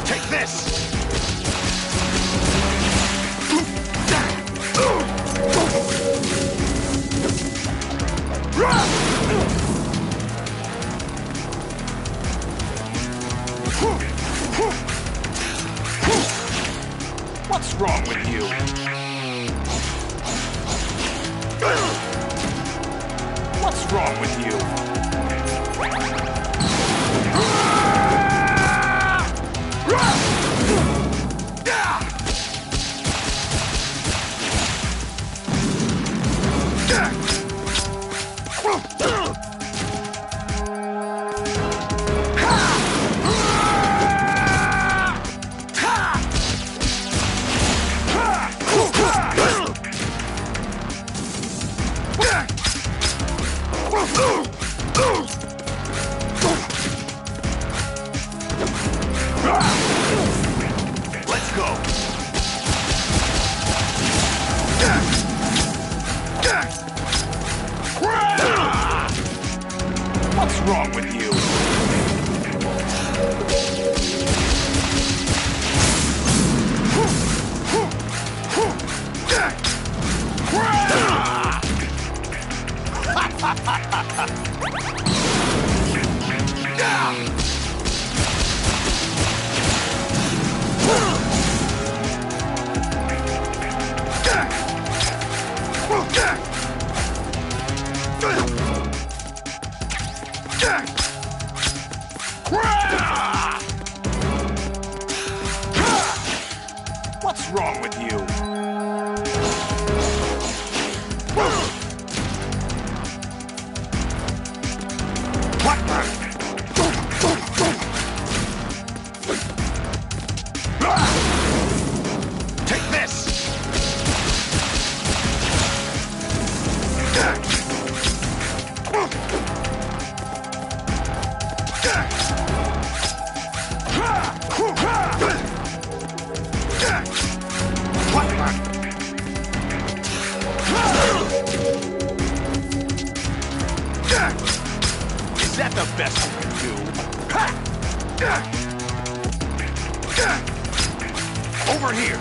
Take this! What's wrong with you? What's wrong with you? Let's go. What's wrong with you? What's wrong with you? Take this! Is that the best you can do? Over here!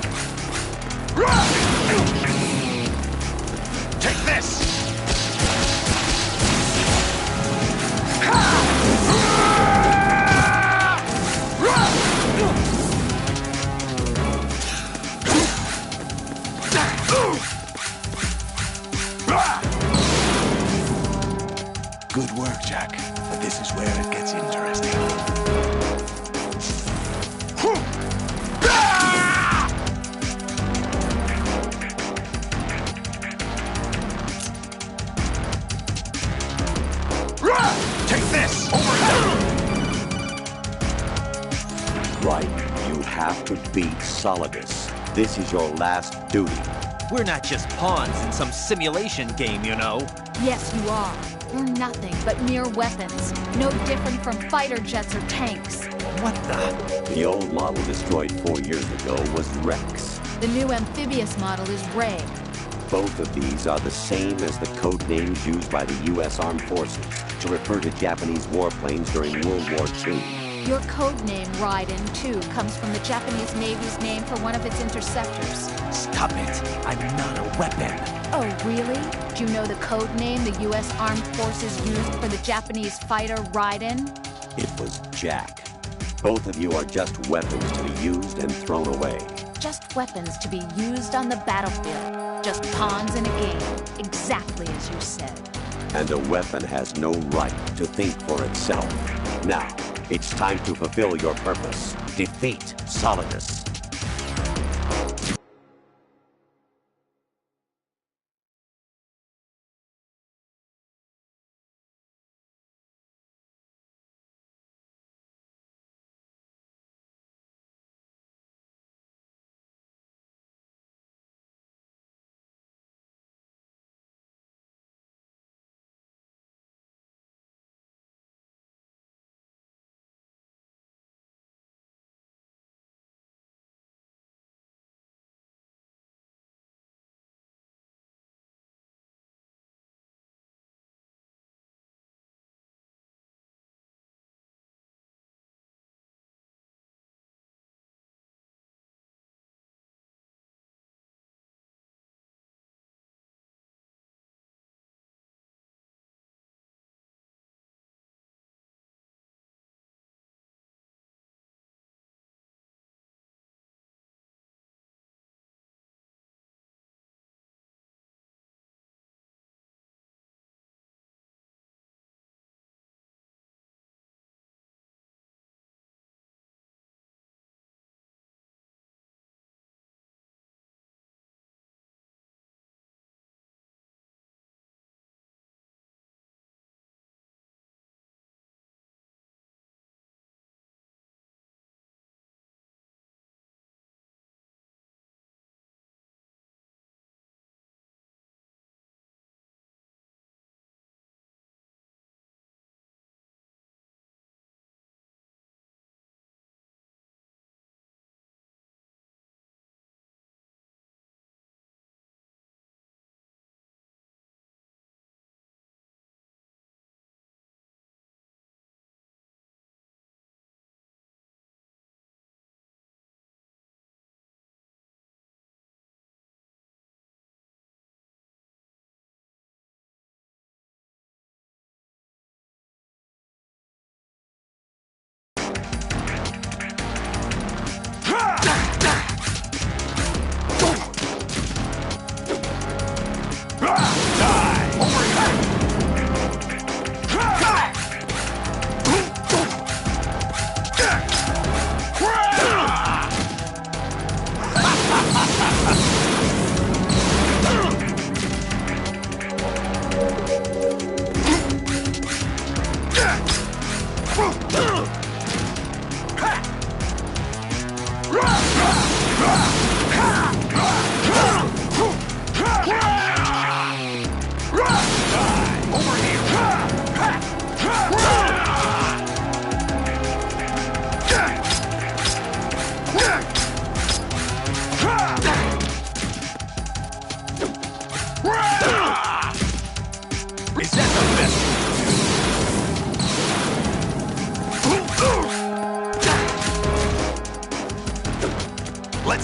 Take this! Good work, Jack. But this is where it gets interesting. Take this! Over here! Right. You have to beat Solidus. This is your last duty. We're not just pawns in some simulation game, you know. Yes, you are. You're nothing but mere weapons. No different from fighter jets or tanks. What the? The old model destroyed 4 years ago was Rex. The new amphibious model is Ray. Both of these are the same as the code names used by the U.S. Armed Forces to refer to Japanese warplanes during World War II. Your code name, Raiden, too, comes from the Japanese Navy's name for one of its interceptors. Stop it. I'm not a weapon. Oh, really? Do you know the code name the U.S. Armed Forces used for the Japanese fighter Raiden? It was Jack. Both of you are just weapons to be used and thrown away. Just weapons to be used on the battlefield. Just pawns in a game. Exactly as you said. And a weapon has no right to think for itself. Now, it's time to fulfill your purpose. Defeat Solidus.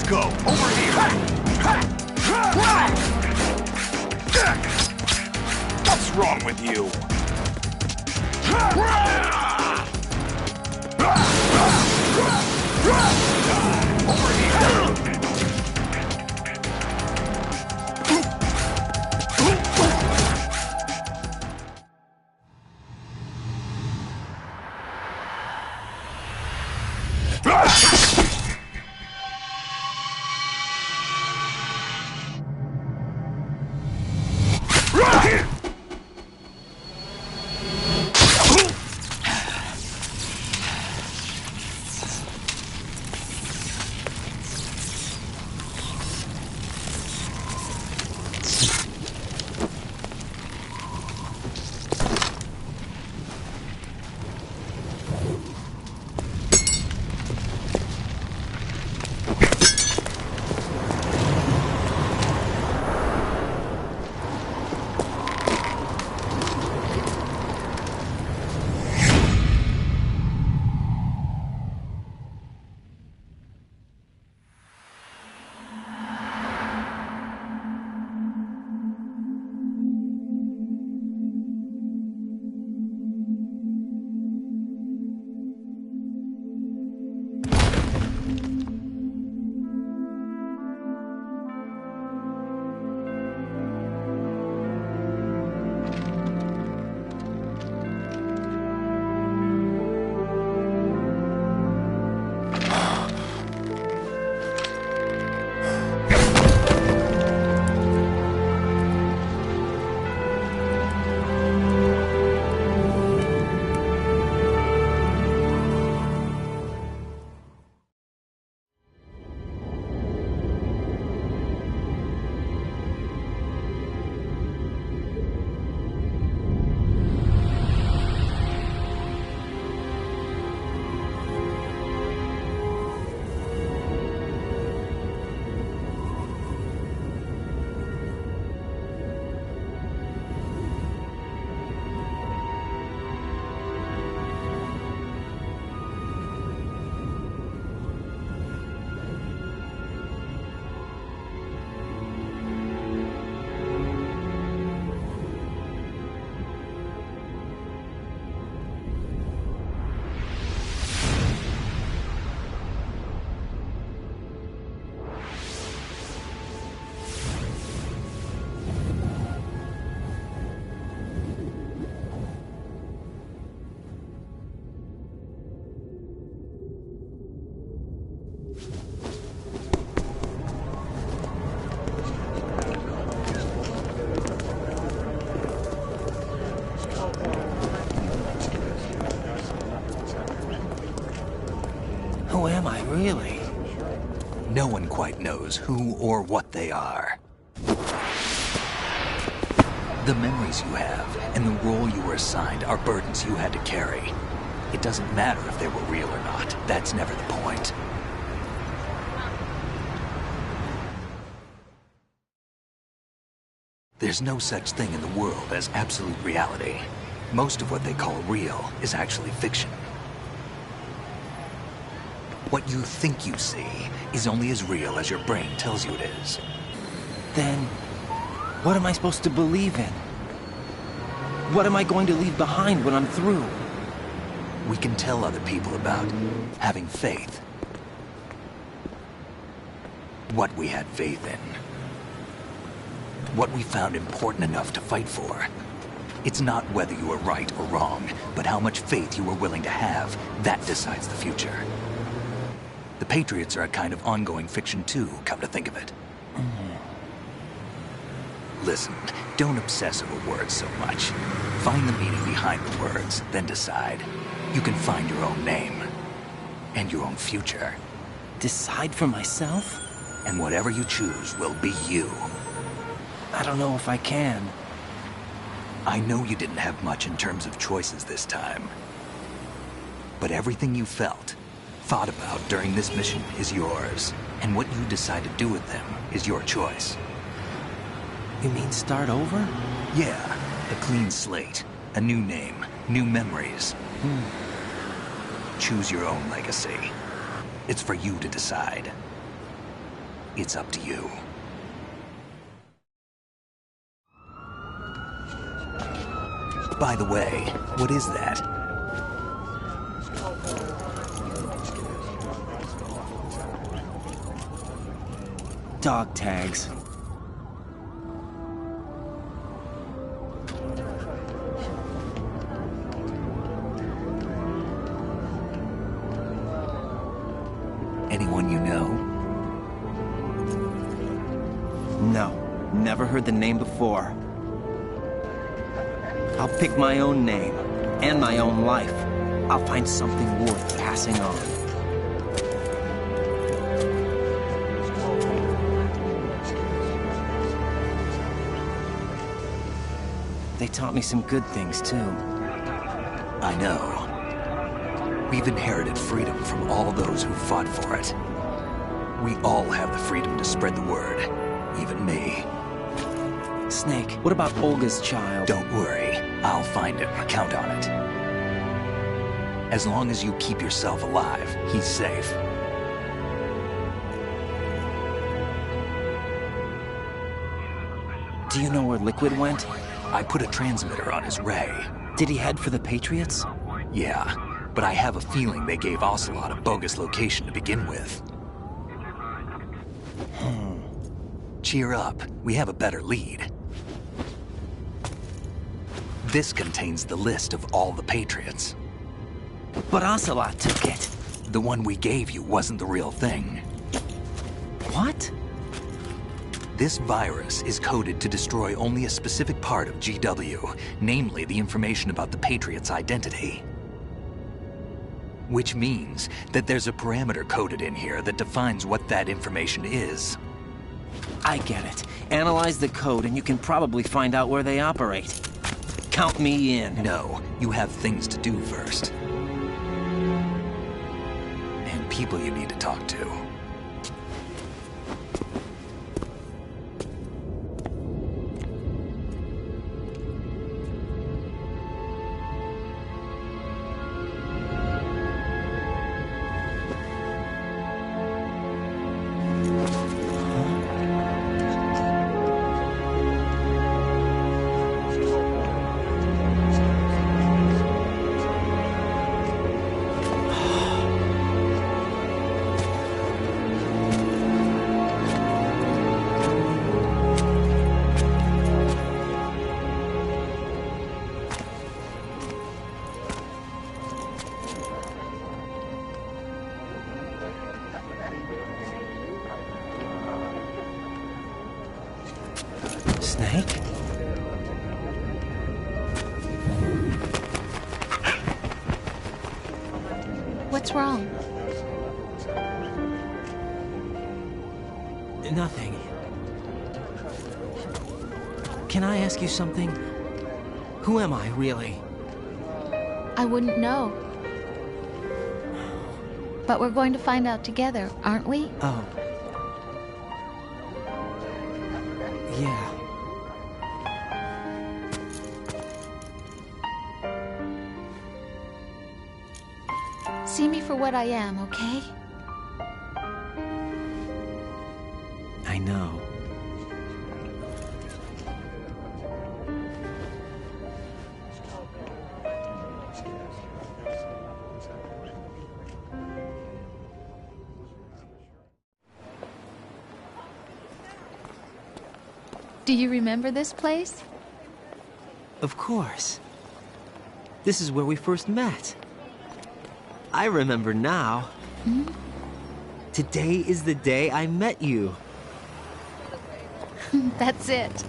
go. Over here. What's wrong with you? Over here. Who am I, really? No one quite knows who or what they are. The memories you have and the role you were assigned are burdens you had to carry. It doesn't matter if they were real or not. That's never the point. There's no such thing in the world as absolute reality. Most of what they call real is actually fiction. What you think you see is only as real as your brain tells you it is. Then, what am I supposed to believe in? What am I going to leave behind when I'm through? We can tell other people about having faith. What we had faith in. What we found important enough to fight for. It's not whether you were right or wrong, but how much faith you were willing to have. That decides the future. The Patriots are a kind of ongoing fiction too, come to think of it. Listen, don't obsess over words so much. Find the meaning behind the words, then decide. You can find your own name. And your own future. Decide for myself? And whatever you choose will be you. I don't know if I can. I know you didn't have much in terms of choices this time. But everything you felt, thought about during this mission is yours. And what you decide to do with them is your choice. You mean start over? Yeah, a clean slate, a new name, new memories. Choose your own legacy. It's for you to decide. it's up to you. By the way, what is that? Dog tags. Anyone you know? No, never heard the name before. I'll pick my own name, and my own life. I'll find something worth passing on. They taught me some good things, too. I know. We've inherited freedom from all those who fought for it. We all have the freedom to spread the word, even me. Snake, what about Olga's child? Don't worry, I'll find him. Count on it. As long as you keep yourself alive, he's safe. Do you know where Liquid went? I put a transmitter on his ray. Did he head for the Patriots? Yeah, but I have a feeling they gave Ocelot a bogus location to begin with. Cheer up, we have a better lead. This contains the list of all the Patriots. But Ocelot took it. The one we gave you wasn't the real thing. What? This virus is coded to destroy only a specific part of GW, namely the information about the Patriots' identity. Which means that there's a parameter coded in here that defines what that information is. I get it. Analyze the code and you can probably find out where they operate. Count me in. No, you have things to do first. And people you need to talk to. Snake? What's wrong? Nothing. Can I ask you something? Who am I, really? I wouldn't know. But we're going to find out together, aren't we? Oh. Yeah. See me for what I am, okay? I know. Do you remember this place? Of course. This is where we first met. I remember now. Hmm? Today is the day I met you. That's it.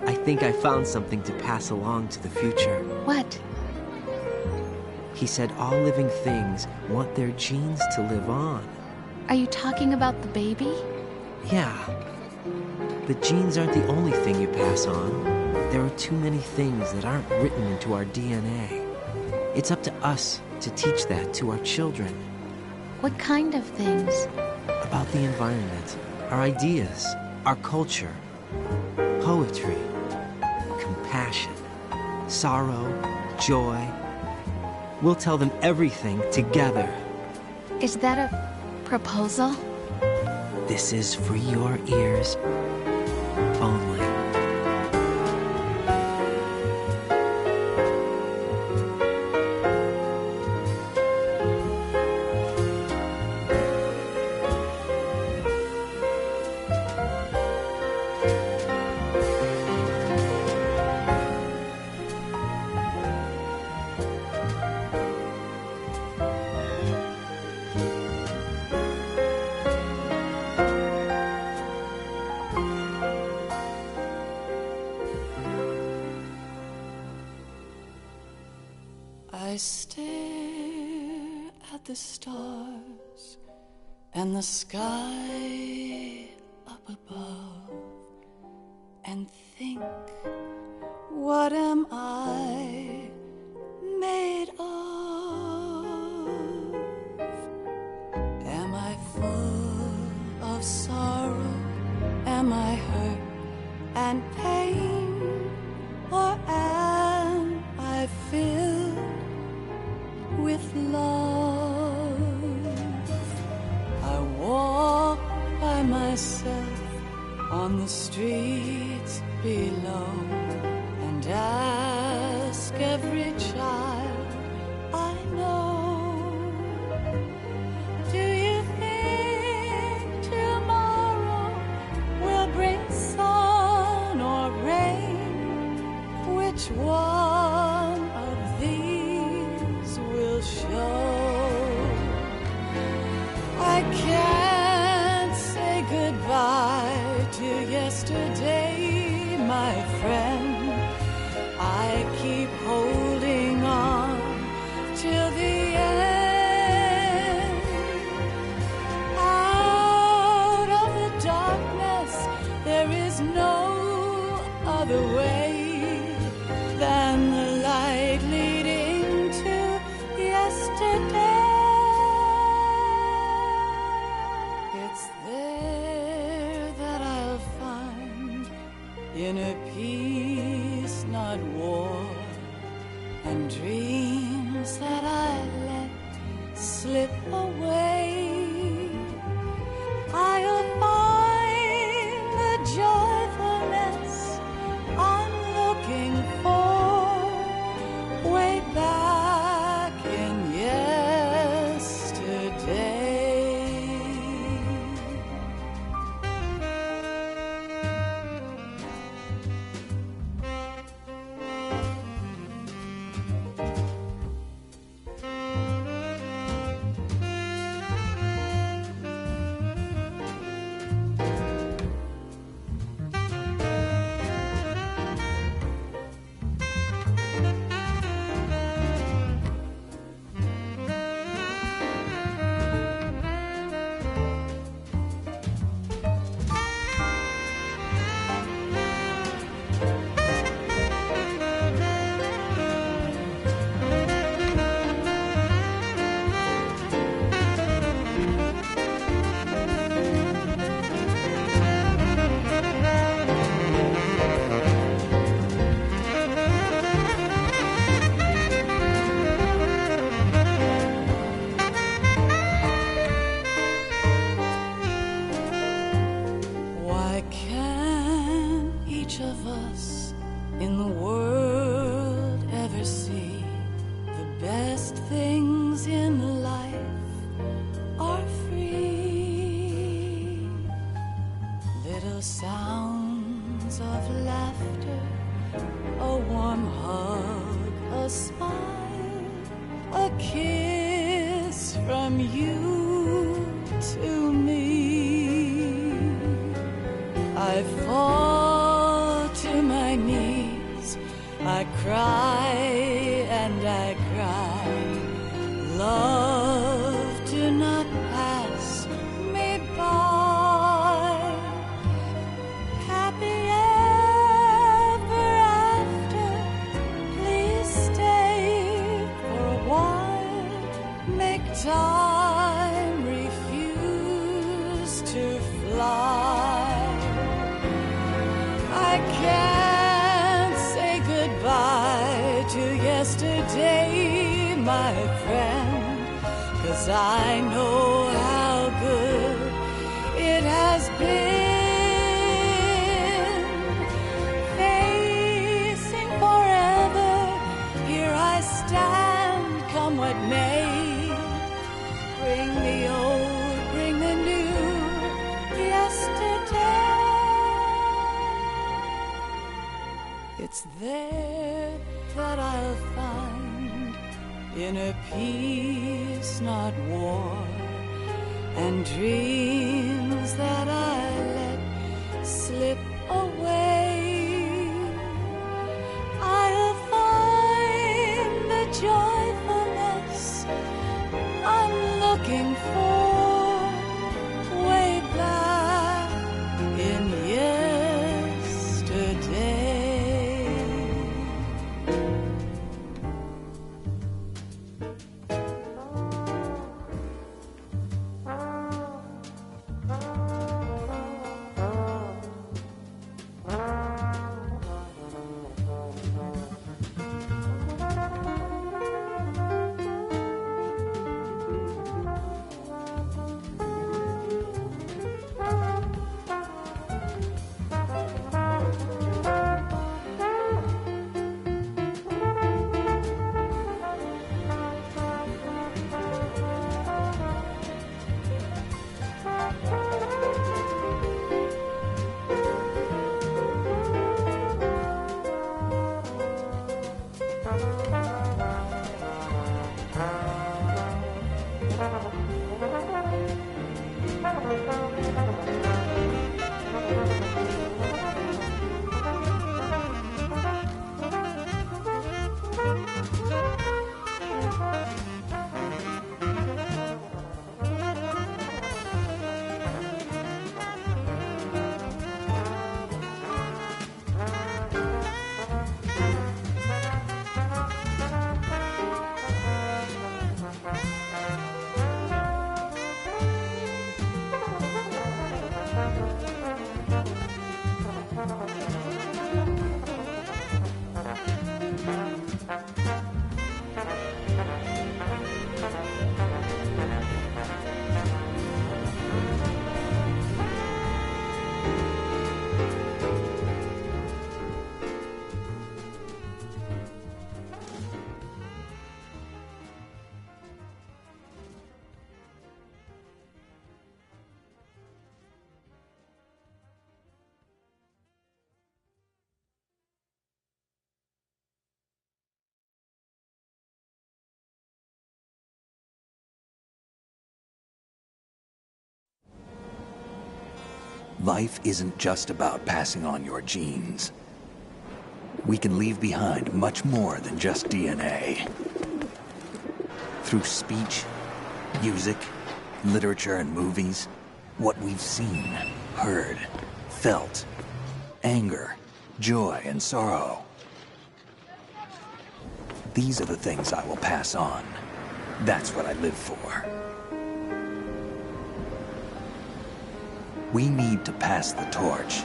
I think I found something to pass along to the future. What? He said all living things want their genes to live on. Are you talking about the baby? Yeah. The genes aren't the only thing you pass on. There are too many things that aren't written into our DNA. It's up to us to teach that to our children. What kind of things? About the environment, our ideas, our culture, poetry, compassion, sorrow, joy. We'll tell them everything together. Is that a proposal? This is for your ears only. I stare at the stars and the sky up above and think, what am I made of? Am I full of sorrow? Am I hurt and pain? Or am I filled with love? I walk by myself on the streets below and ask every child I know, do you think tomorrow will bring sun or rain? Which one of these will show? I can't say goodbye to yesterday, my friend. I keep holding on till the end. Out of the darkness, there is no other way than the light leading to yesterday. It's there that I'll find inner peace, not war, and dreams that I let slip away. I'll find the joyfulness I'm looking for way back in yesterday. Why can't each of us in the world ever see the best things in life are free? Little sounds of laughter, a warm hug, a smile, a kiss from you to me. I fall to my knees, I cry and I cry. Love, do not pass me by. Happy ever after, please stay for a while. my friend, 'cause I know how good it has been. Facing forever, here I stand, come what may. Bring the old, bring the new, yesterday. It's there that I'll find inner peace, not war, and dreams that I let slip away. I'll find the joyfulness I'm looking for way back in yesterday. Life isn't just about passing on your genes. We can leave behind much more than just DNA. Through speech, music, literature, and movies, what we've seen, heard, felt, anger, joy, and sorrow. These are the things I will pass on. That's what I live for. We need to pass the torch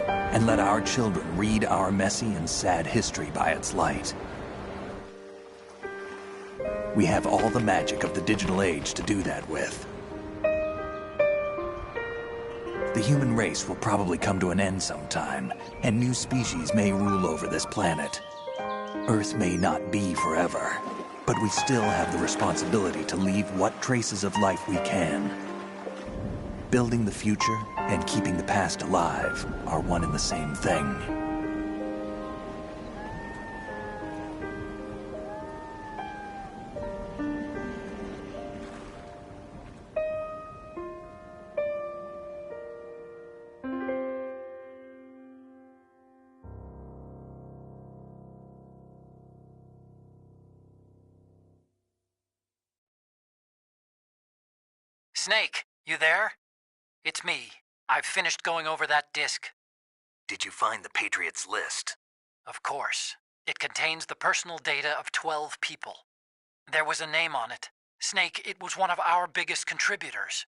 and let our children read our messy and sad history by its light. We have all the magic of the digital age to do that with. The human race will probably come to an end sometime, and new species may rule over this planet. Earth may not be forever, but we still have the responsibility to leave what traces of life we can. Building the future and keeping the past alive are one and the same thing. Snake, you there? It's me. I've finished going over that disk. Did you find the Patriots list? Of course. It contains the personal data of 12 people. There was a name on it. Snake, it was one of our biggest contributors.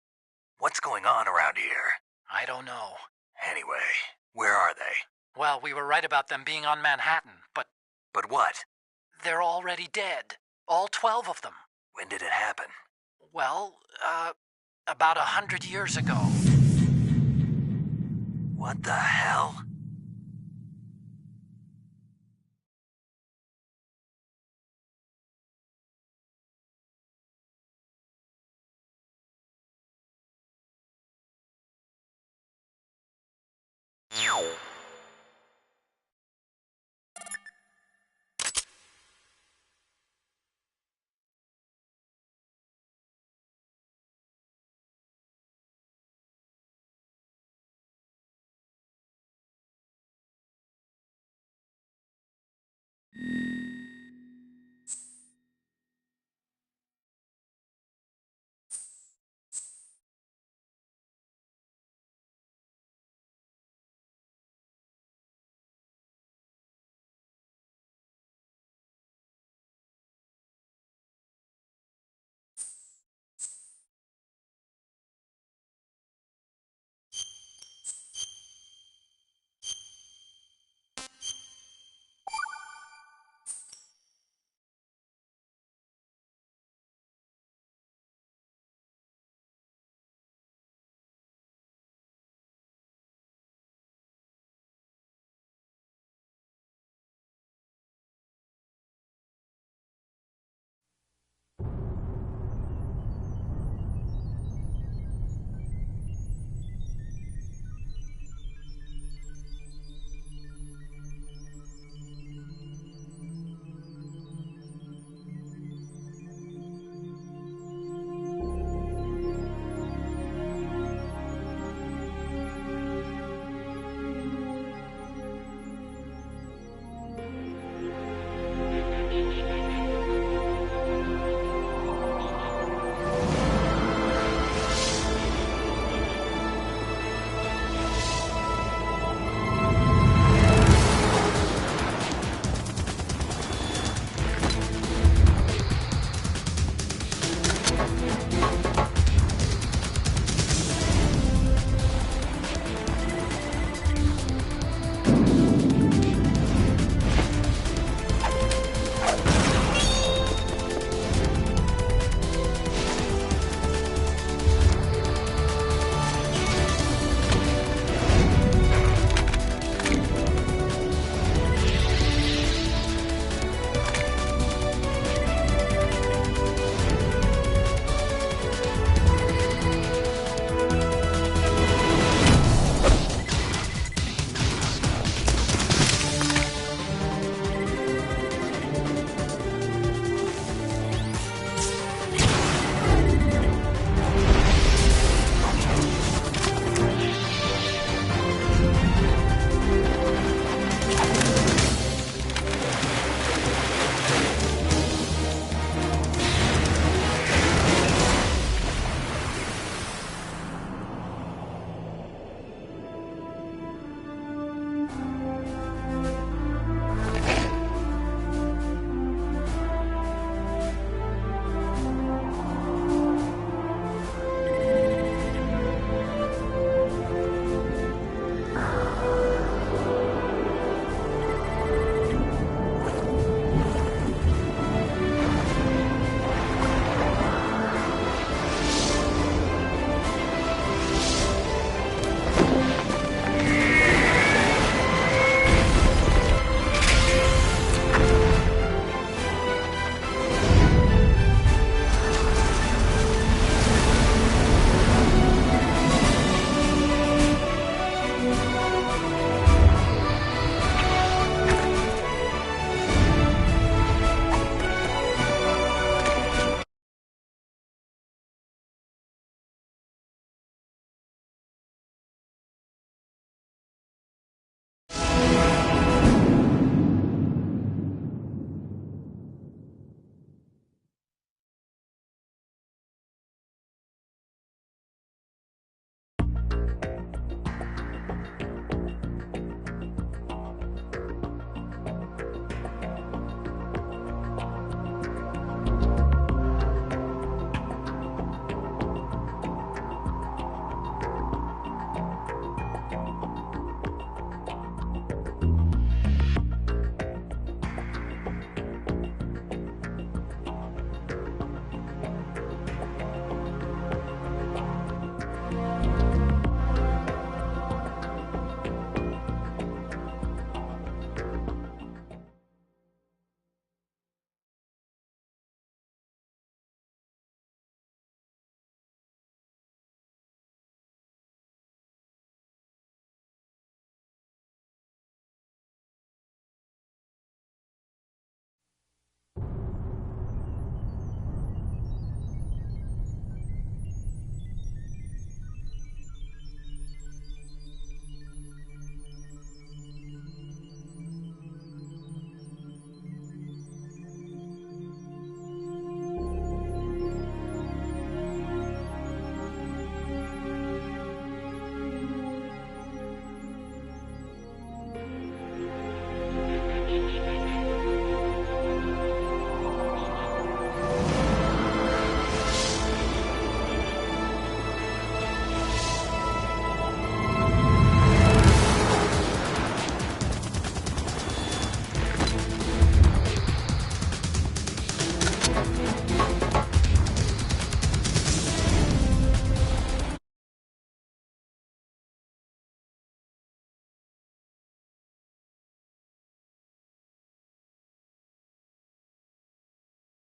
What's going on around here? I don't know. Anyway, where are they? Well, we were right about them being on Manhattan, but... But what? They're already dead. All 12 of them. When did it happen? Well, about 100 years ago. What the hell?